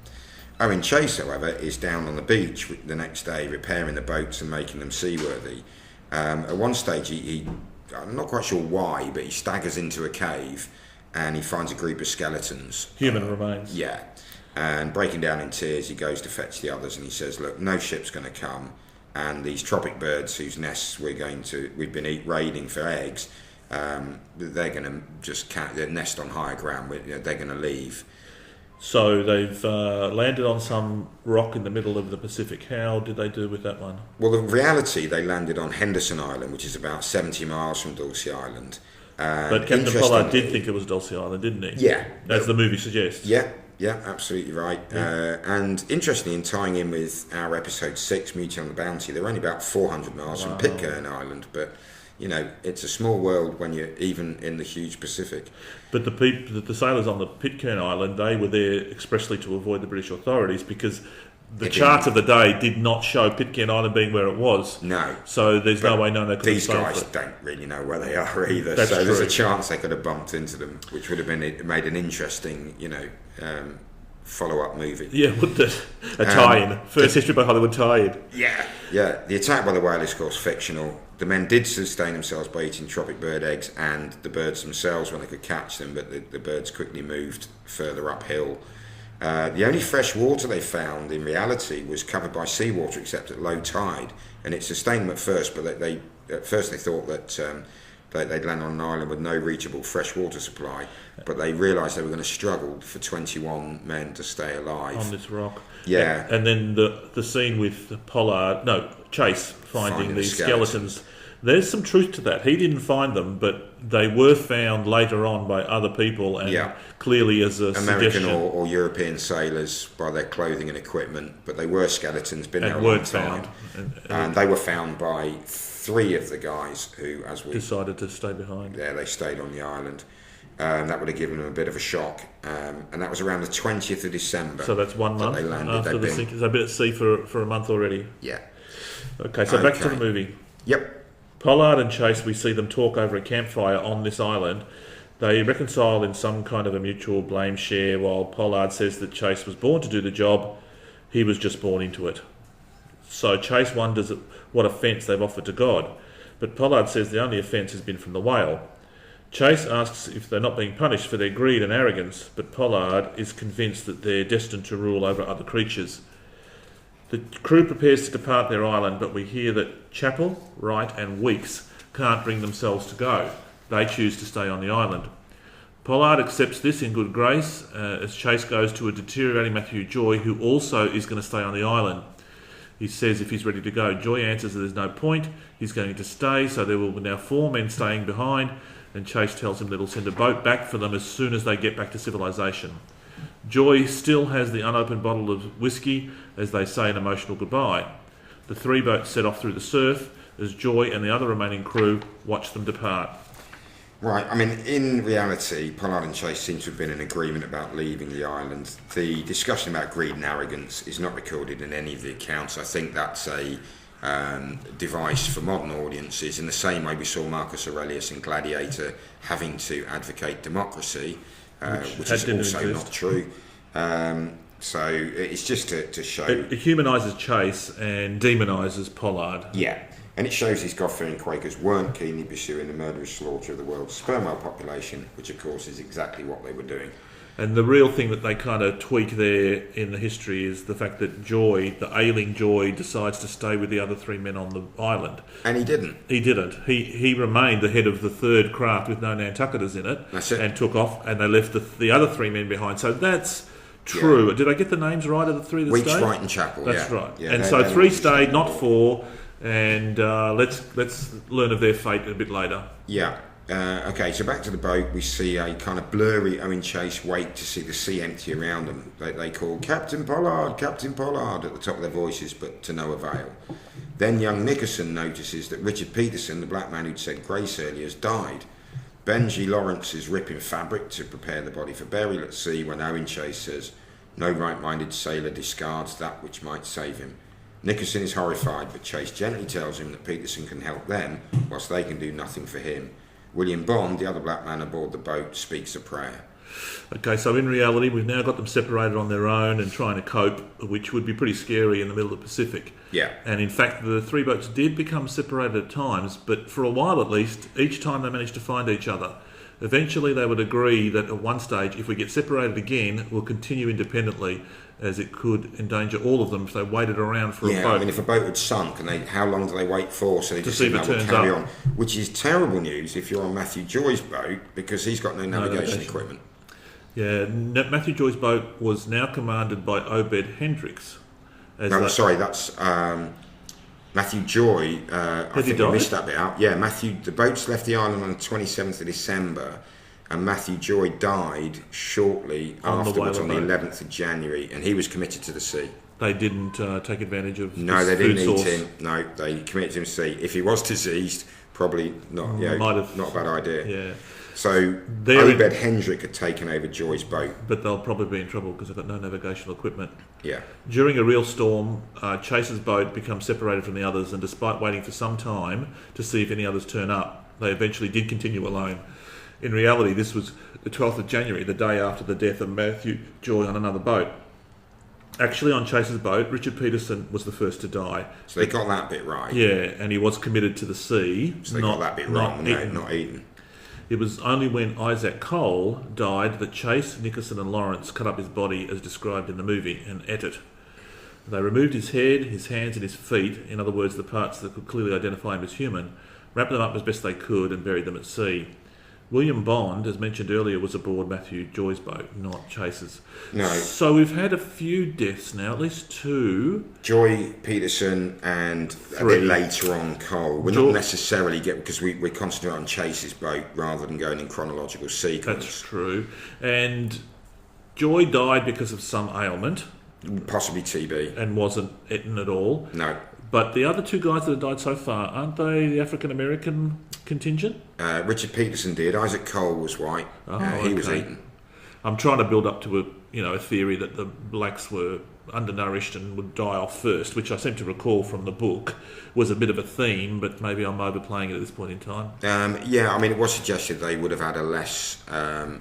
Owen Chase, however, is down on the beach the next day repairing the boats and making them seaworthy. At one stage, I'm not quite sure why, but he staggers into a cave and he finds a group of skeletons. Human remains. Yeah. And breaking down in tears, he goes to fetch the others and he says, look, no ship's going to come. And these tropic birds whose nests we've been raiding for eggs, they're going to just nest on higher ground. They're going to leave. So they've landed on some rock in the middle of the Pacific. How did they do with that one? Well, in reality, they landed on Henderson Island, which is about 70 miles from Dulce Island. But Captain Pollard did think it was Dulce Island, didn't he? Yeah. As the movie suggests. Yeah, absolutely right. Yeah. And interestingly, in tying in with our episode 6, Mutiny on the Bounty, they're only about 400 miles from Pitcairn Island, but it's a small world when you're even in the huge Pacific. But the sailors on the Pitcairn Island, they were there expressly to avoid the British authorities because the charts of the day did not show Pitcairn Island being where it was. No. So there's no way known they could have These guys don't really know where they are either. That's so true. there's a chance they could have bumped into them, which would have made an interesting, follow-up movie. Yeah, wouldn't it? A tie-in. First History by Hollywood tie-in. Yeah. The attack by the whale is, of course, fictional. The men did sustain themselves by eating tropic bird eggs and the birds themselves when they could catch them, but the birds quickly moved further uphill. The only fresh water they found, in reality, was covered by seawater, except at low tide, and it sustained them at first. But at first they thought that they'd land on an island with no reachable fresh water supply. But they realised they were going to struggle for 21 men to stay alive On this rock. Yeah. And then the scene with Chase finding the these skeleton. skeletons. There's some truth to that. He didn't find them, but they were found later on by other people, and clearly as a American suggestion. or European sailors by their clothing and equipment, but they were skeletons, been there a long weren't time. found. And they were found by 3 of the guys who, as we decided to stay behind. Yeah, they stayed on the island. That would have given them a bit of a shock, and that was around the 20th of December. So that's 1 month they landed. after the sinking. They've been at sea for a month already. Yeah. Okay, so back to the movie. Yep. Pollard and Chase, we see them talk over a campfire on this island. They reconcile in some kind of a mutual blame share, while Pollard says that Chase was born to do the job. He was just born into it. So Chase wonders what offence they've offered to God, but Pollard says the only offence has been from the whale. Chase asks if they're not being punished for their greed and arrogance, but Pollard is convinced that they're destined to rule over other creatures. The crew prepares to depart their island, but we hear that Chappell, Wright and Weeks can't bring themselves to go. They choose to stay on the island. Pollard accepts this in good grace as Chase goes to a deteriorating Matthew Joy, who also is going to stay on the island. He says if he's ready to go. Joy answers that there's no point. He's going to stay, so there will be now 4 men staying behind, and Chase tells him that he'll send a boat back for them as soon as they get back to civilization. Joy still has the unopened bottle of whiskey as they say an emotional goodbye. The 3 boats set off through the surf as Joy and the other remaining crew watch them depart. Right, I mean, in reality, Pollard and Chase seem to have been in agreement about leaving the island. The discussion about greed and arrogance is not recorded in any of the accounts. I think that's a device for modern audiences, in the same way we saw Marcus Aurelius in Gladiator having to advocate democracy, which is also not true. So it's just to show... It humanises Chase and demonises Pollard. Yeah. And it shows these God-fearing Quakers weren't keenly pursuing the murderous slaughter of the world's sperm whale population, which of course is exactly what they were doing. And the real thing that they kind of tweak there in the history is the fact that Joy, the ailing Joy, decides to stay with the other 3 men on the island. And he didn't. He didn't. He remained the head of the 3rd craft with no Nantucketers in it. That's it. And took off, and they left the other 3 men behind. So that's true. Yeah. Did I get the names right of the 3 that Weeks, stayed? Wright and Chappell, That's right. Yeah, and so 3 stayed, not 4. And let's learn of their fate a bit later. Yeah. Okay, so back to the boat, we see a kind of blurry Owen Chase wait to see the sea empty around them. They call Captain Pollard at the top of their voices, but to no avail. Then young Nickerson notices that Richard Peterson, the black man who'd said grace earlier, has died. Benji Lawrence is ripping fabric to prepare the body for burial at sea when Owen Chase says, "No right-minded sailor discards that which might save him." Nickerson is horrified, but Chase gently tells him that Peterson can help them, whilst they can do nothing for him. William Bond, the other black man aboard the boat, speaks a prayer. Okay, so in reality, we've now got them separated on their own and trying to cope, which would be pretty scary in the middle of the Pacific. Yeah. And in fact, the 3 boats did become separated at times, but for a while at least, each time they managed to find each other. Eventually, they would agree that at one stage, if we get separated again, we'll continue independently, as it could endanger all of them if they waited around for a boat. Yeah, I mean, if a boat had sunk, and how long do they wait for? So they just said, no, we'll carry on. Which is terrible news if you're on Matthew Joy's boat, because he's got no navigation equipment. Yeah, Matthew Joy's boat was now commanded by Obed Hendricks. That's Matthew Joy. I think I missed that bit out. Yeah, the boats left the island on the 27th of December, and Matthew Joy died shortly afterwards on the 11th of January, and he was committed to the sea. They didn't take advantage of No, his they didn't food eat source. him. No, they committed him to sea. If he was diseased, probably not. Yeah, not a bad idea. Yeah. So Obed Hendrick had taken over Joy's boat. But they'll probably be in trouble because they've got no navigational equipment. Yeah. During a real storm, Chase's boat becomes separated from the others, and despite waiting for some time to see if any others turn up, they eventually did continue alone. In reality, this was the 12th of January, the day after the death of Matthew Joy on another boat. Actually, on Chase's boat, Richard Peterson was the first to die. So they got that bit right. Yeah, and he was committed to the sea. So they got that bit wrong, not eaten. It was only when Isaac Cole died that Chase, Nickerson and Lawrence cut up his body as described in the movie and ate it. They removed his head, his hands and his feet, in other words the parts that could clearly identify him as human, wrapped them up as best they could and buried them at sea. William Bond, as mentioned earlier, was aboard Matthew Joy's boat, not Chase's. No. So we've had a few deaths now, at least 2. Joy, Peterson, and 3. A bit later on Cole. We're not necessarily because we're concentrating on Chase's boat rather than going in chronological sequence. That's true. And Joy died because of some ailment. Possibly TB. And wasn't eaten at all. No. But the other 2 guys that have died so far, aren't they the African-American contingent? Richard Peterson did. Isaac Cole was white. He was eaten. I'm trying to build up to a theory that the blacks were undernourished and would die off first, which I seem to recall from the book was a bit of a theme, but maybe I'm overplaying it at this point in time. It was suggested they would have had a less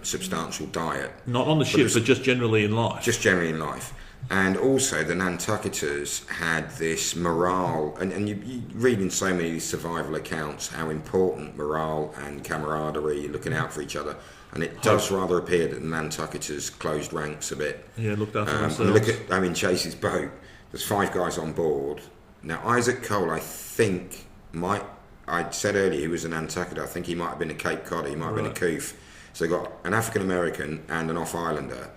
substantial diet. Not on the ship, but just generally in life. Just generally in life. And also the Nantucketers had this morale, and you read in so many survival accounts how important morale and camaraderie, looking out for each other, and it does rather appear that the Nantucketers closed ranks a bit. Yeah, looked after themselves. Look at Chase's boat. There's 5 guys on board. Now Isaac Cole, I think, I said earlier he was a Nantucketer. I think he might have been a Cape Cod, he might have been a Coof. So they got an African American and an off Islander.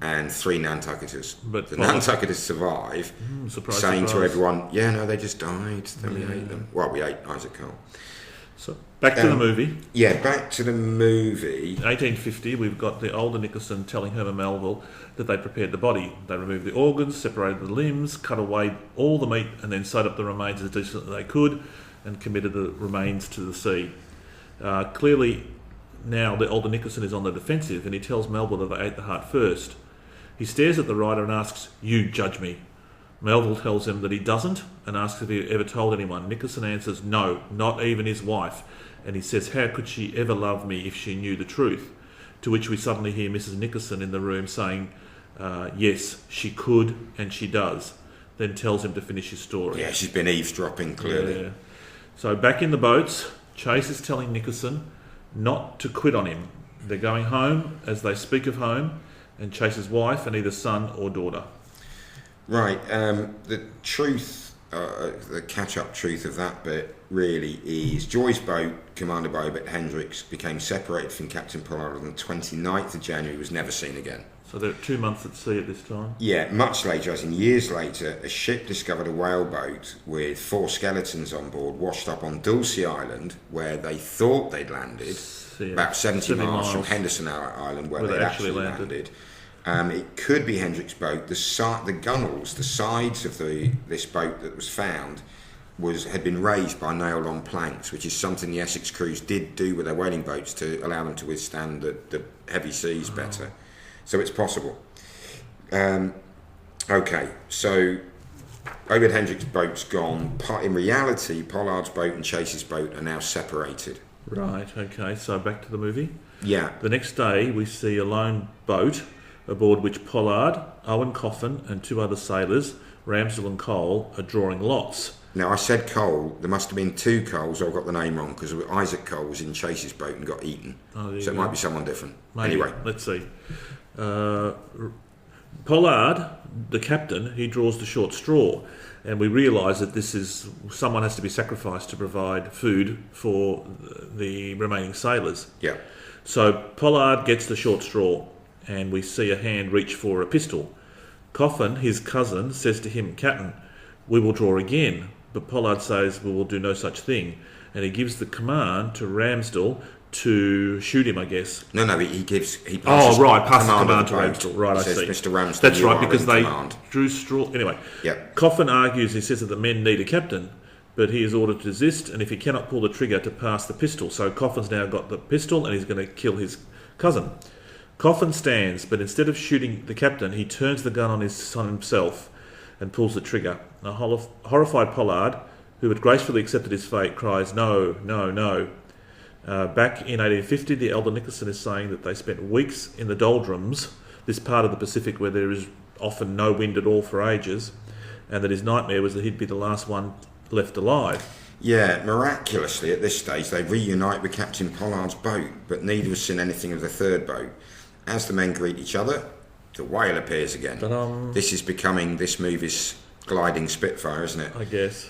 And 3 Nantucketers. But the Nantucketers survive, saying to everyone, they just died, then we ate them. Well, we ate Isaac Cole. So, back to the movie. Yeah, back to the movie. 1850, we've got the older Nickerson telling Herman Melville that they prepared the body. They removed the organs, separated the limbs, cut away all the meat, and then sewed up the remains as decently as they could, and committed the remains to the sea. Clearly, now the older Nickerson is on the defensive, and he tells Melville that they ate the heart first. He stares at the writer and asks, "You judge me." Melville tells him that he doesn't and asks if he ever told anyone. Nickerson answers, "No, not even his wife." And he says, "How could she ever love me if she knew the truth?" To which we suddenly hear Mrs. Nickerson in the room saying, "Yes, she could and she does." Then tells him to finish his story. Yeah, she's been eavesdropping, clearly. Yeah. So back in the boats, Chase is telling Nickerson not to quit on him. They're going home as they speak of home, and Chase's wife and either son or daughter. Right. The truth, the catch-up truth of that bit really is Joy's boat, commanded by Obed Hendricks, became separated from Captain Pollard on the 29th of January, was never seen again. So they're 2 months at sea at this time? Yeah, much later, as in years later, a ship discovered a whaleboat with 4 skeletons on board, washed up on Dulce Island, where they thought they'd landed. About 70 miles from Henderson Island, where they'd actually landed. It could be Hendrick's boat. The gunnels, the sides of this boat that was found, had been raised by nailed-on planks, which is something the Essex crews did do with their whaling boats to allow them to withstand the heavy seas better. So it's possible. Okay, so Obed Hendrick's boat's gone. In reality, Pollard's boat and Chase's boat are now separated. Right, okay, so back to the movie. Yeah. The next day, we see a lone boat aboard which Pollard, Owen Coffin and 2 other sailors, Ramsdell and Cole, are drawing lots. Now, I said Cole. There must have been 2 Coles. I've got the name wrong because Isaac Cole was in Chase's boat and got eaten. So it might be someone different. Maybe. Anyway. Let's see. Pollard, the captain, he draws the short straw. And we realise that someone has to be sacrificed to provide food for the remaining sailors. Yeah. So Pollard gets the short straw, and we see a hand reach for a pistol. Coffin, his cousin, says to him, "Captain, we will draw again." But Pollard says, "We will do no such thing." And he gives the command to Ramsdell to shoot him, I guess. No, he passes passes the command to boat. Ramsdell. Right, He I says, see. Mr. Ramsdell, That's you right, are because in they command. drew straw. Anyway, Yep. Coffin argues, he says that the men need a captain, but he is ordered to desist, and if he cannot pull the trigger, to pass the pistol. So Coffin's now got the pistol, and he's going to kill his cousin. Coffin stands, but instead of shooting the captain, he turns the gun on his son himself and pulls the trigger. A horrified Pollard, who had gracefully accepted his fate, cries, "No, no, no." Back in 1850, the elder Nicholson is saying that they spent weeks in the doldrums, this part of the Pacific where there is often no wind at all for ages, and that his nightmare was that he'd be the last one left alive. Yeah, miraculously at this stage they reunite with Captain Pollard's boat, but neither has seen anything of the third boat. As the men greet each other, the whale appears again. This is becoming this movie's gliding Spitfire, isn't it? I guess.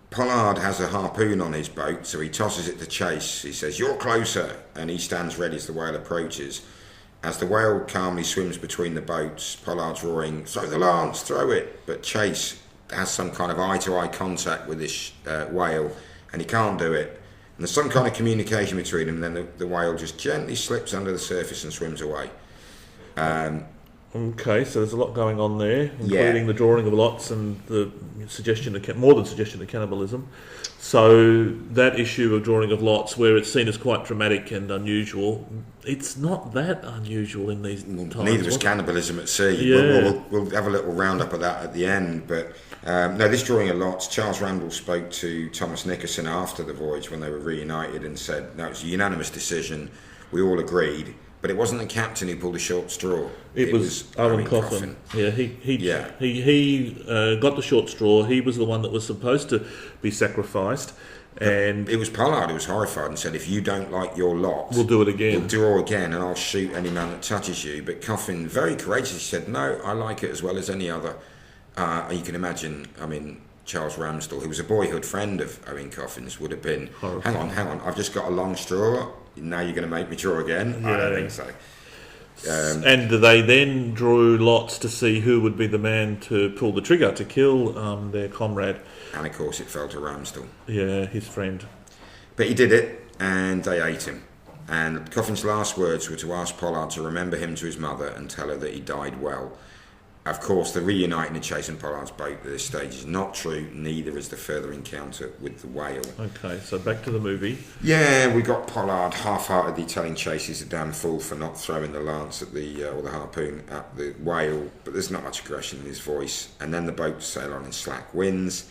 Pollard has a harpoon on his boat, so he tosses it to Chase. He says, "You're closer," and he stands ready as the whale approaches. As the whale calmly swims between the boats, Pollard's roaring, "Throw the lance, throw it!" But Chase has some kind of eye-to-eye contact with this whale, and he can't do it. And there's some kind of communication between them, and then the whale just gently slips under the surface and swims away. Okay, so there's a lot going on there, including the drawing of lots and the suggestion of more than suggestion of cannibalism. So that issue of drawing of lots, where it's seen as quite dramatic and unusual, it's not that unusual in these times. Neither was cannibalism at sea. Yeah. We'll have a little roundup of that at the end. But no, this drawing of lots, Charles Randall spoke to Thomas Nicholson after the voyage when they were reunited and said, "No, it's a unanimous decision. We all agreed." But it wasn't the captain who pulled the short straw. It was Owen Coffin. Yeah, he got the short straw. He was the one that was supposed to be sacrificed, and it was Pollard who was horrified and said, "If you don't like your lot, we'll do it again. We'll draw again, and I'll shoot any man that touches you." But Coffin very courageously said, "No, I like it as well as any other." You can imagine. I mean, Charles Ramsdell, who was a boyhood friend of Owen Coffin's, would have been, hang on, I've just got a long straw. Now you're going to make me draw again? Yeah. I don't think so. And they then drew lots to see who would be the man to pull the trigger to kill their comrade. And of course it fell to Ramsdell. Yeah, his friend. But he did it, and they ate him. And Coffin's last words were to ask Pollard to remember him to his mother and tell her that he died well. Of course, the reuniting of Chase and Pollard's boat at this stage is not true, neither is the further encounter with the whale. Okay, so back to the movie. Yeah, we got Pollard half-heartedly telling Chase he's a damn fool for not throwing the lance at or the harpoon at the whale, but there's not much aggression in his voice. And then the boats sail on in slack winds.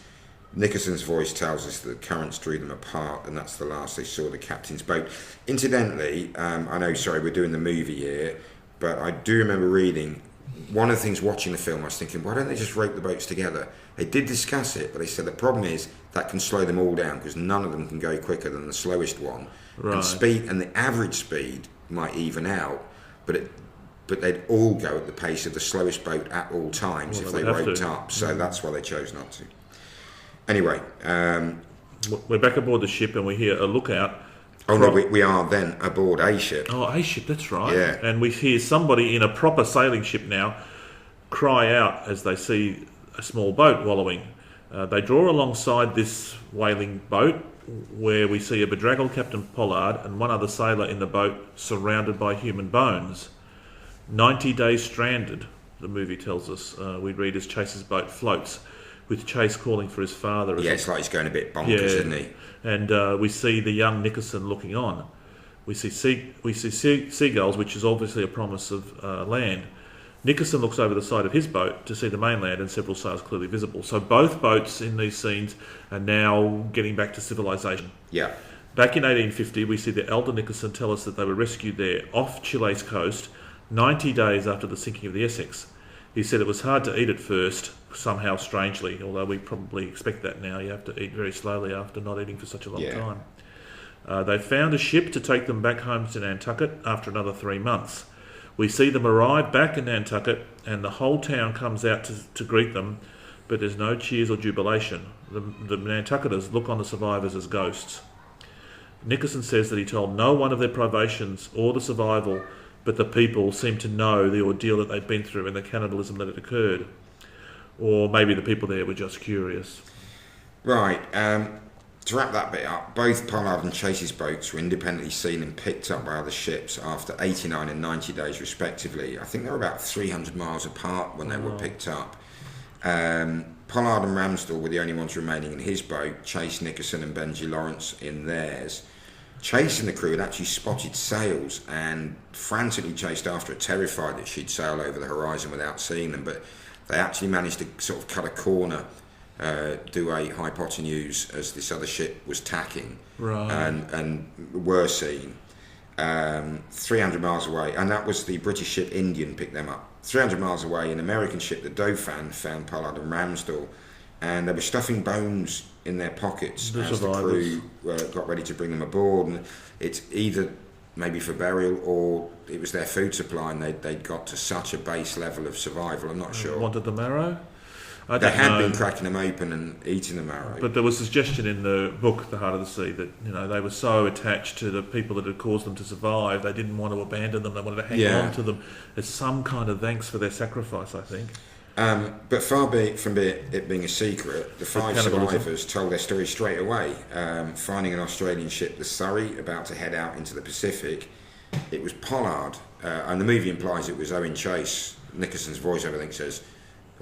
Nicholson's voice tells us that the currents drew them apart, and that's the last they saw the captain's boat. Incidentally, I know, we're doing the movie here, but I do remember reading, one of the things watching the film, I was thinking, why don't they just rope the boats together? They did discuss it, but they said the problem is that can slow them all down because none of them can go quicker than the slowest one. Right. And the average speed might even out, but they'd all go at the pace of the slowest boat at all times if they roped up. So that's why they chose not to. Anyway, we're back aboard the ship and we hear a lookout. Oh no, we are then aboard a ship. Oh, a ship, that's right. Yeah. And we hear somebody in a proper sailing ship now cry out as they see a small boat wallowing. They draw alongside this whaling boat where we see a bedraggled Captain Pollard and one other sailor in the boat surrounded by human bones. 90 days stranded, the movie tells us. We read as Chase's boat floats, with Chase calling for his father. Yeah, it's like he's going a bit bonkers, isn't he? And we see the young Nicholson looking on. We see seagulls, which is obviously a promise of land. Nicholson looks over the side of his boat to see the mainland and several sails clearly visible. So both boats in these scenes are now getting back to civilization. Yeah. Back in 1850, we see the elder Nicholson tell us that they were rescued there off Chile's coast 90 days after the sinking of the Essex. He said it was hard to eat at first, somehow strangely, although we probably expect that now. You have to eat very slowly after not eating for such a long time. They found a ship to take them back home to Nantucket after another 3 months. We see them arrive back in Nantucket and the whole town comes out to greet them, but there's no cheers or jubilation. The Nantucketers look on the survivors as ghosts. Nicholson says that he told no one of their privations or the survival, but the people seemed to know the ordeal that they'd been through and the cannibalism that had occurred. Or maybe the people there were just curious. Right. To wrap that bit up, both Pollard and Chase's boats were independently seen and picked up by other ships after 89 and 90 days respectively. I think they were about 300 miles apart when they were picked up. Pollard and Ramsdell were the only ones remaining in his boat, Chase, Nickerson and Benji Lawrence in theirs. Chase and the crew had actually spotted sails and frantically chased after it, terrified that she'd sail over the horizon without seeing them, but they actually managed to sort of cut a corner, do a hypotenuse as this other ship was tacking, and were seen 300 miles away, and that was the British ship Indian picked them up. 300 miles away, an American ship, the Dauphin, found Pollard and Ramsdell, and they were stuffing bones in their pockets as the crew got ready to bring them aboard, and it's either maybe for burial or it was their food supply, and they'd got to such a base level of survival. I'm not sure. Wanted the marrow? They had been cracking them open and eating the marrow. But there was a suggestion in the book, The Heart of the Sea, that they were so attached to the people that had caused them to survive, they didn't want to abandon them. They wanted to hang on to them as some kind of thanks for their sacrifice, I think. But far be it from it being a secret, the 5 survivors told their story straight away. Finding an Australian ship, the Surrey, about to head out into the Pacific, it was Pollard, and the movie implies it was Owen Chase. Nickerson's voiceover, I think, says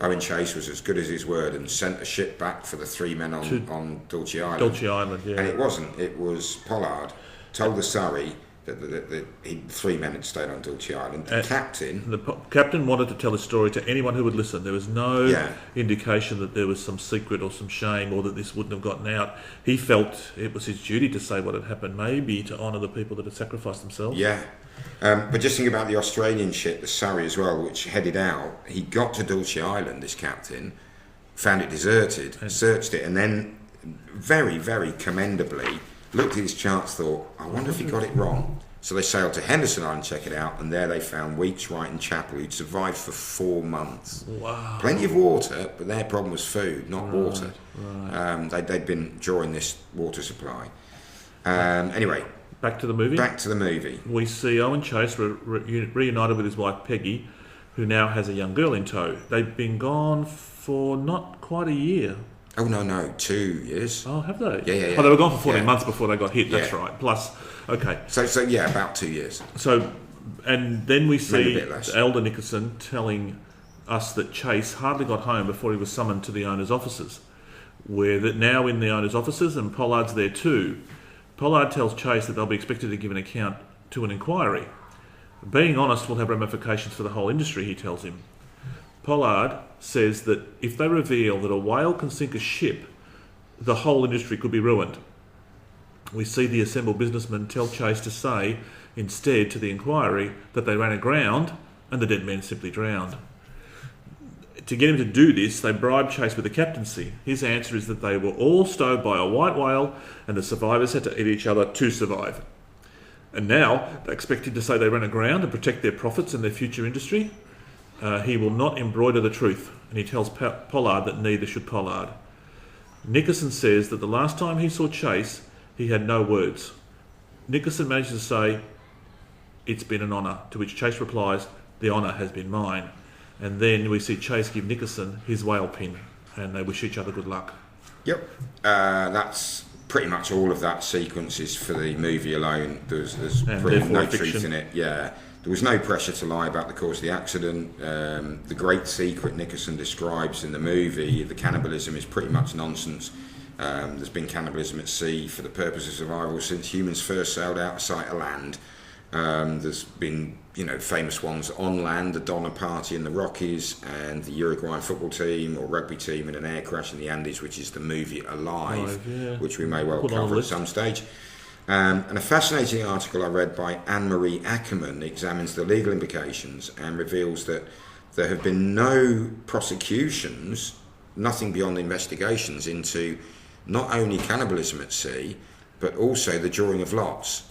Owen Chase was as good as his word and sent a ship back for the 3 men on Dulce Island. Dulce Island, yeah. And it wasn't. It was Pollard told the Surrey that 3 men had stayed on Dulce Island. The captain wanted to tell his story to anyone who would listen. There was no indication that there was some secret or some shame or that this wouldn't have gotten out. He felt it was his duty to say what had happened, maybe to honour the people that had sacrificed themselves. Yeah. But just think about the Australian ship, the Surrey as well, which headed out. He got to Dulce Island, this captain, found it deserted, searched it, and then very, very commendably looked at his charts, thought, I wonder if he got it wrong. So they sailed to Henderson Island, check it out, and there they found Weeks, Wright and Chappell, who'd survived for 4 months. Wow. Plenty of water, but their problem was food, not water. Right. They'd been drawing this water supply. Anyway. Back to the movie? We see Owen Chase reunited with his wife Peggy, who now has a young girl in tow. They've been gone for not quite a year. Oh, no, 2 years. Oh, have they? Yeah. Oh, they were gone for 14 months before they got hit, that's right. Plus, okay. So about 2 years. So, and then we see Elder Nickerson telling us that Chase hardly got home before he was summoned to the owner's offices. We're now in the owner's offices and Pollard's there too. Pollard tells Chase that they'll be expected to give an account to an inquiry. Being honest will have ramifications for the whole industry, he tells him. Pollard says that if they reveal that a whale can sink a ship, the whole industry could be ruined. We see the assembled businessmen tell Chase to say, instead, to the inquiry, that they ran aground and the dead men simply drowned. To get him to do this, they bribed Chase with the captaincy. His answer is that they were all stowed by a white whale and the survivors had to eat each other to survive. And now they expect him to say they ran aground and protect their profits and their future industry. He will not embroider the truth, and he tells Pollard that neither should Pollard. Nickerson says that the last time he saw Chase, he had no words. Nickerson manages to say, "It's been an honour," to which Chase replies, "The honour has been mine." And then we see Chase give Nickerson his whale pin, and they wish each other good luck. Yep. That's pretty much all of that sequence is for the movie alone. There's pretty no truth in it. Yeah. There was no pressure to lie about the cause of the accident. The great secret Nickerson describes in the movie, the cannibalism, is pretty much nonsense. There's been cannibalism at sea for the purpose of survival since humans first sailed out of sight of land. There's been, famous ones on land, the Donner Party in the Rockies, and the Uruguayan football team or rugby team in an air crash in the Andes, which is the movie Alive, which we may well cover at some stage. And a fascinating article I read by Anne-Marie Ackerman examines the legal implications and reveals that there have been no prosecutions, nothing beyond investigations into not only cannibalism at sea, but also the drawing of lots.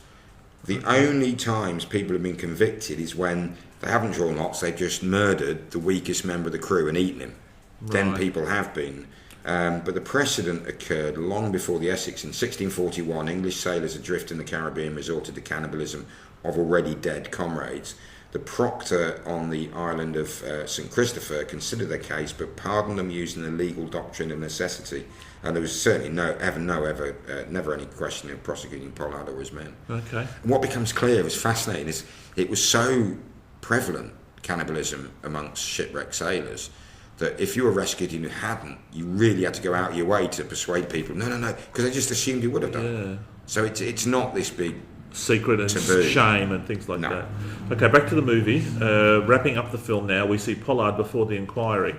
The only times people have been convicted is when they haven't drawn lots, they've just murdered the weakest member of the crew and eaten him. Right. Then people have been. But the precedent occurred long before the Essex. In 1641, English sailors adrift in the Caribbean resorted to cannibalism of already dead comrades. The proctor on the island of St. Christopher considered their case, but pardoned them using the legal doctrine of necessity. And there was certainly never any question of prosecuting Pollard or his men. Okay. And what becomes clear is fascinating is it was so prevalent, cannibalism amongst shipwrecked sailors, that if you were rescued and you hadn't, you really had to go out of your way to persuade people. No, because they just assumed you would have done. Yeah. So it's not this big secret and taboo. Shame and things like that. Okay, back to the movie. Wrapping up the film now, we see Pollard before the inquiry.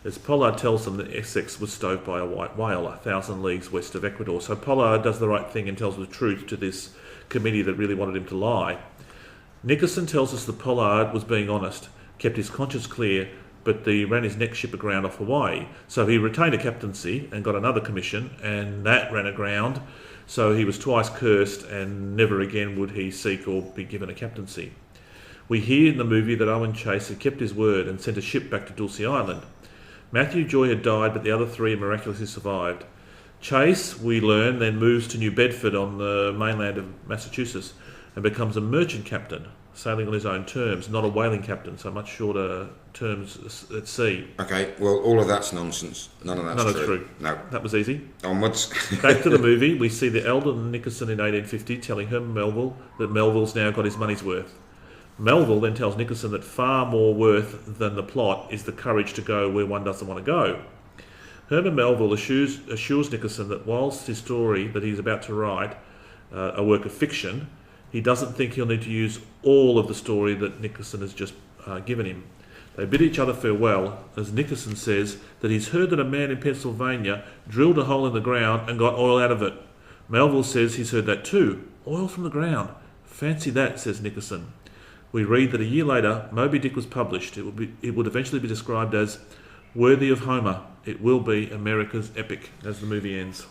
As Pollard tells them that Essex was stowed by a white whale 1,000 leagues west of Ecuador. So Pollard does the right thing and tells the truth to this committee that really wanted him to lie. Nickerson tells us that Pollard was being honest, kept his conscience clear, but he ran his next ship aground off Hawaii. So he retained a captaincy and got another commission, and that ran aground. So he was twice cursed, and never again would he seek or be given a captaincy. We hear in the movie that Owen Chase had kept his word and sent a ship back to Dulce Island. Matthew Joy had died, but the other three miraculously survived. Chase, we learn, then moves to New Bedford on the mainland of Massachusetts and becomes a merchant captain, sailing on his own terms, not a whaling captain, so much shorter terms at sea. Okay, well, all of that's nonsense. None of that's true. No. That was easy. Onwards. Back to the movie, we see the elder Nickerson in 1850 telling Herman Melville that Melville's now got his money's worth. Melville then tells Nickerson that far more worth than the plot is the courage to go where one doesn't want to go. Herman Melville assures Nickerson that whilst his story that he's about to write, a work of fiction, he doesn't think he'll need to use all of the story that Nickerson has just given him. They bid each other farewell, as Nickerson says that he's heard that a man in Pennsylvania drilled a hole in the ground and got oil out of it. Melville says he's heard that too. Oil from the ground. Fancy that, says Nickerson. We read that a year later, Moby Dick was published. It would eventually be described as worthy of Homer. It will be America's epic, as the movie ends.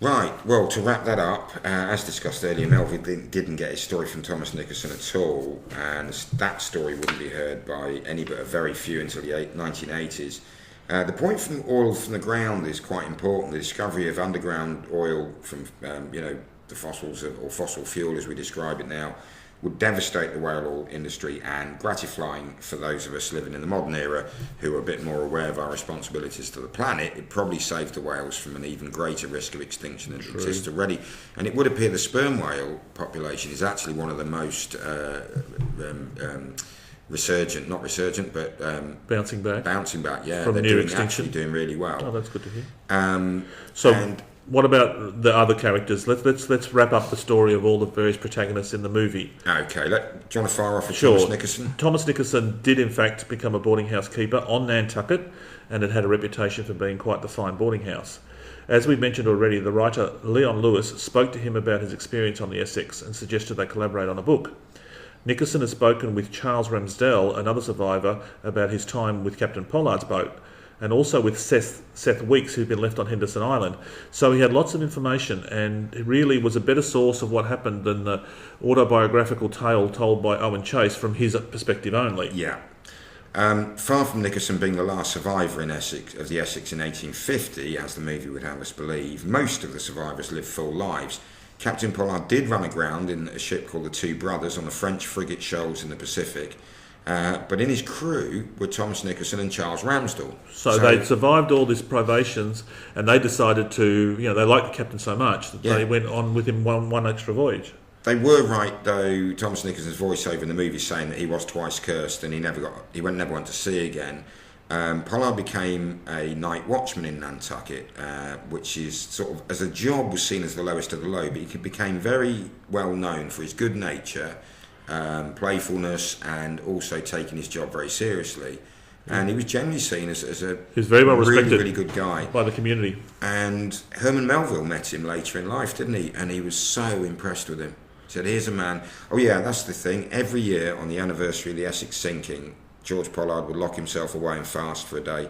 Right, well, to wrap that up, as discussed earlier, Melville didn't get his story from Thomas Nickerson at all, and that story wouldn't be heard by any but a very few until the 1980s. The point from oil from the ground is quite important. The discovery of underground oil from, the fossils or fossil fuel, as we describe it now, would devastate the whale oil industry, and gratifying for those of us living in the modern era who are a bit more aware of our responsibilities to the planet. It probably saved the whales from an even greater risk of extinction than exists already. And it would appear the sperm whale population is actually one of the most bouncing back. Yeah, from they're near extinction. Actually doing really well. Oh, that's good to hear. What about the other characters? Let's wrap up the story of all the various protagonists in the movie. Okay, do you want to fire off with Thomas Nickerson? Thomas Nickerson did in fact become a boarding house keeper on Nantucket, and it had a reputation for being quite the fine boarding house. As we mentioned already, the writer Leon Lewis spoke to him about his experience on the Essex and suggested they collaborate on a book. Nickerson has spoken with Charles Ramsdell, another survivor, about his time with Captain Pollard's boat, and also with Seth Weeks, who'd been left on Henderson Island. So he had lots of information, and it really was a better source of what happened than the autobiographical tale told by Owen Chase from his perspective only. Yeah. Far from Nickerson being the last survivor of the Essex in 1850, as the movie would have us believe, most of the survivors lived full lives. Captain Pollard did run aground in a ship called the Two Brothers on the French frigate Shoals in the Pacific. But in his crew were Thomas Nickerson and Charles Ramsdell. So they'd survived all these privations, and they decided to, they liked the captain so much that they went on with him one extra voyage. They were right, though. Thomas Nickerson's voiceover in the movie saying that he was twice cursed and he never went to sea again. Pollard became a night watchman in Nantucket, which is sort of, as a job, was seen as the lowest of the low, but he became very well known for his good nature, playfulness, and also taking his job very seriously. And he was generally seen as a He's very well respected really good guy by the community. And Herman Melville met him later in life, didn't he? And he was so impressed with him. He said, here's a man. Oh yeah, that's the thing. Every year on the anniversary of the Essex sinking, George Pollard would lock himself away and fast for a day.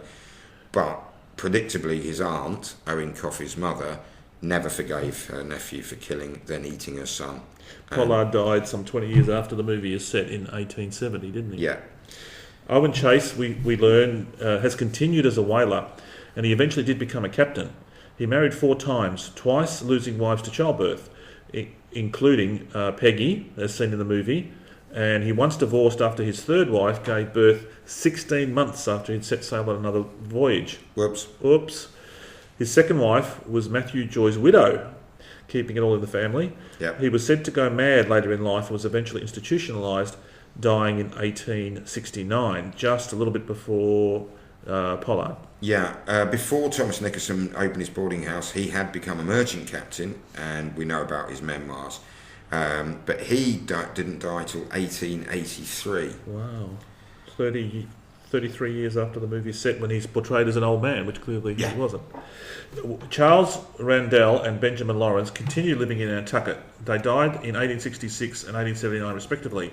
But predictably, his aunt, Owen Coffey's mother, never forgave her nephew for killing, then eating her son. Pollard died some 20 years after the movie is set in 1870, didn't he? Yeah. Owen Chase, we learn, has continued as a whaler, and he eventually did become a captain. He married 4 times, twice losing wives to childbirth, including Peggy, as seen in the movie, And he once divorced after his third wife gave birth 16 months after he'd set sail on another voyage. Whoops. His second wife was Matthew Joy's widow, keeping it all in the family. Yep. He was said to go mad later in life and was eventually institutionalised, dying in 1869, just a little bit before Pollard. Yeah, before Thomas Nicholson opened his boarding house, he had become a merchant captain, and we know about his memoirs. But he didn't die till 1883. Wow. 33 years after the movie set, when he's portrayed as an old man, which clearly he wasn't. Charles Randell and Benjamin Lawrence continued living in Nantucket. They died in 1866 and 1879 respectively,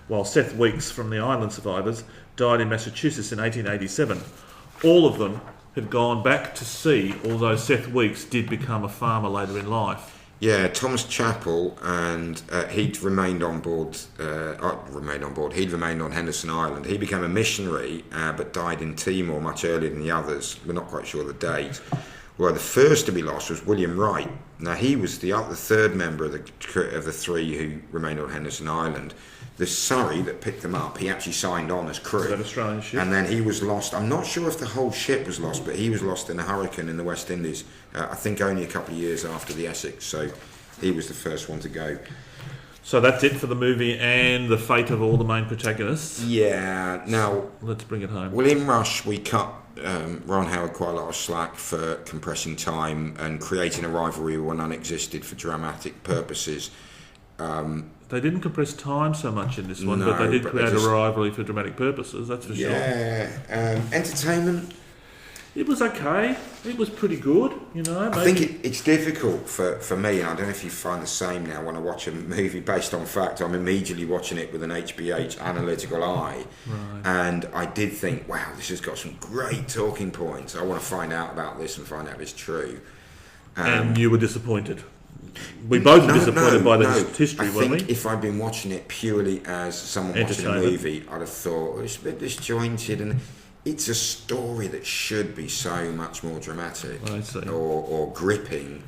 while Seth Weeks from the island survivors died in Massachusetts in 1887. All of them had gone back to sea, although Seth Weeks did become a farmer later in life. Yeah, Thomas Chappell, and he'd remained on board. He'd remained on Henderson Island. He became a missionary, but died in Timor much earlier than the others. We're not quite sure the date. Well, the first to be lost was William Wright. Now, he was the third member of the three who remained on Henderson Island. The Surrey that picked them up, he actually signed on as crew. That Australian ship? And then he was lost. I'm not sure if the whole ship was lost, but he was lost in a hurricane in the West Indies. I think only a couple of years after the Essex. So he was the first one to go. So that's it for the movie and the fate of all the main protagonists. Yeah. Now, let's bring it home. Well, in Rush, we cut Ron Howard quite a lot of slack for compressing time and creating a rivalry where none existed for dramatic purposes. They didn't compress time so much in this one, No, but they did but create they just- a rivalry for dramatic purposes, that's for sure. Yeah. Entertainment. It was okay. It was pretty good, you know. I think it's difficult for me, and I don't know if you find the same now when I watch a movie based on fact. I'm immediately watching it with an HBH analytical eye. Right. And I did think, wow, this has got some great talking points. I want to find out about this and find out if it's true. And you were disappointed. We both were disappointed by the history, weren't we? I think if I'd been watching it purely as someone watching a movie, I'd have thought, it's a bit disjointed, and it's a story that should be so much more dramatic or gripping.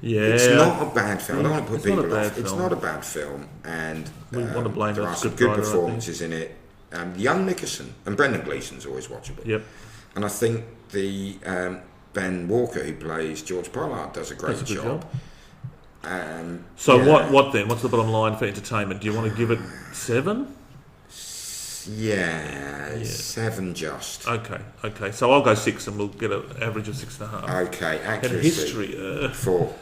Yeah. It's not a bad film. I don't want to put It's not a people bad off. It's film. not a bad film, and We want to blame there the are some scriptwriter, good I think. performances in it. Young Nicholson and Brendan Gleeson's always watchable. Yep. And I think the Ben Walker, who plays George Pollard, does a great Does a good job. So yeah. what then? What's the bottom line for entertainment? Do you want to give it 7? Yeah, 7 just. Okay. So I'll go 6, and we'll get an average of 6.5. Okay, accuracy. And history, 4.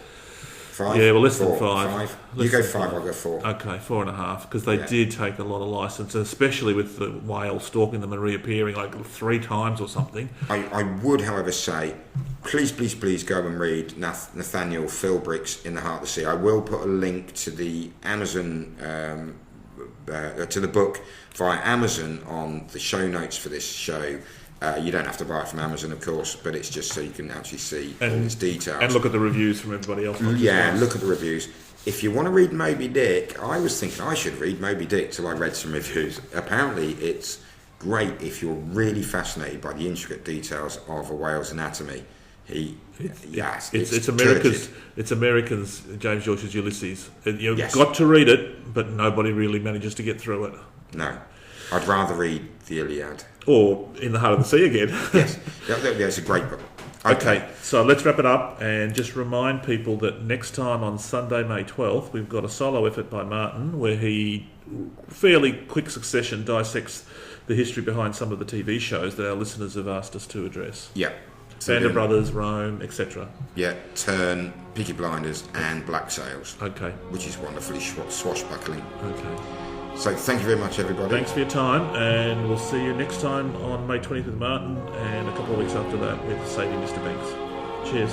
5? Yeah, well, less than 4, 5. You go 5, I'll go 4. Okay, 4.5, because they did take a lot of license, especially with the whale stalking them and reappearing like 3 times or something. I would, however, say, please go and read Nathaniel Philbrick's In the Heart of the Sea. I will put a link to the Amazon, to the book via Amazon on the show notes for this show. You don't have to buy it from Amazon, of course, but it's just so you can actually see all its details. And look at the reviews from everybody else. Yeah, look at the reviews. If you want to read Moby Dick, I was thinking I should read Moby Dick till I read some reviews. Apparently, it's great if you're really fascinated by the intricate details of a whale's anatomy. It's Americans, James Joyce's Ulysses. You've got to read it, but nobody really manages to get through it. No. I'd rather read the Iliad. Or In the Heart of the Sea again. Yes, it's a great book. Okay, so let's wrap it up and just remind people that next time on Sunday, May 12th, we've got a solo effort by Martin where he, fairly quick succession, dissects the history behind some of the TV shows that our listeners have asked us to address. Yeah. Band of Brothers, Rome, etc. Yeah, Turn, Peaky Blinders and Black Sails. Okay. Which is wonderfully swashbuckling. Okay. So thank you very much, everybody. Thanks for your time, and we'll see you next time on May 20th with Martin, and a couple of weeks after that with Saving Mr. Banks. Cheers.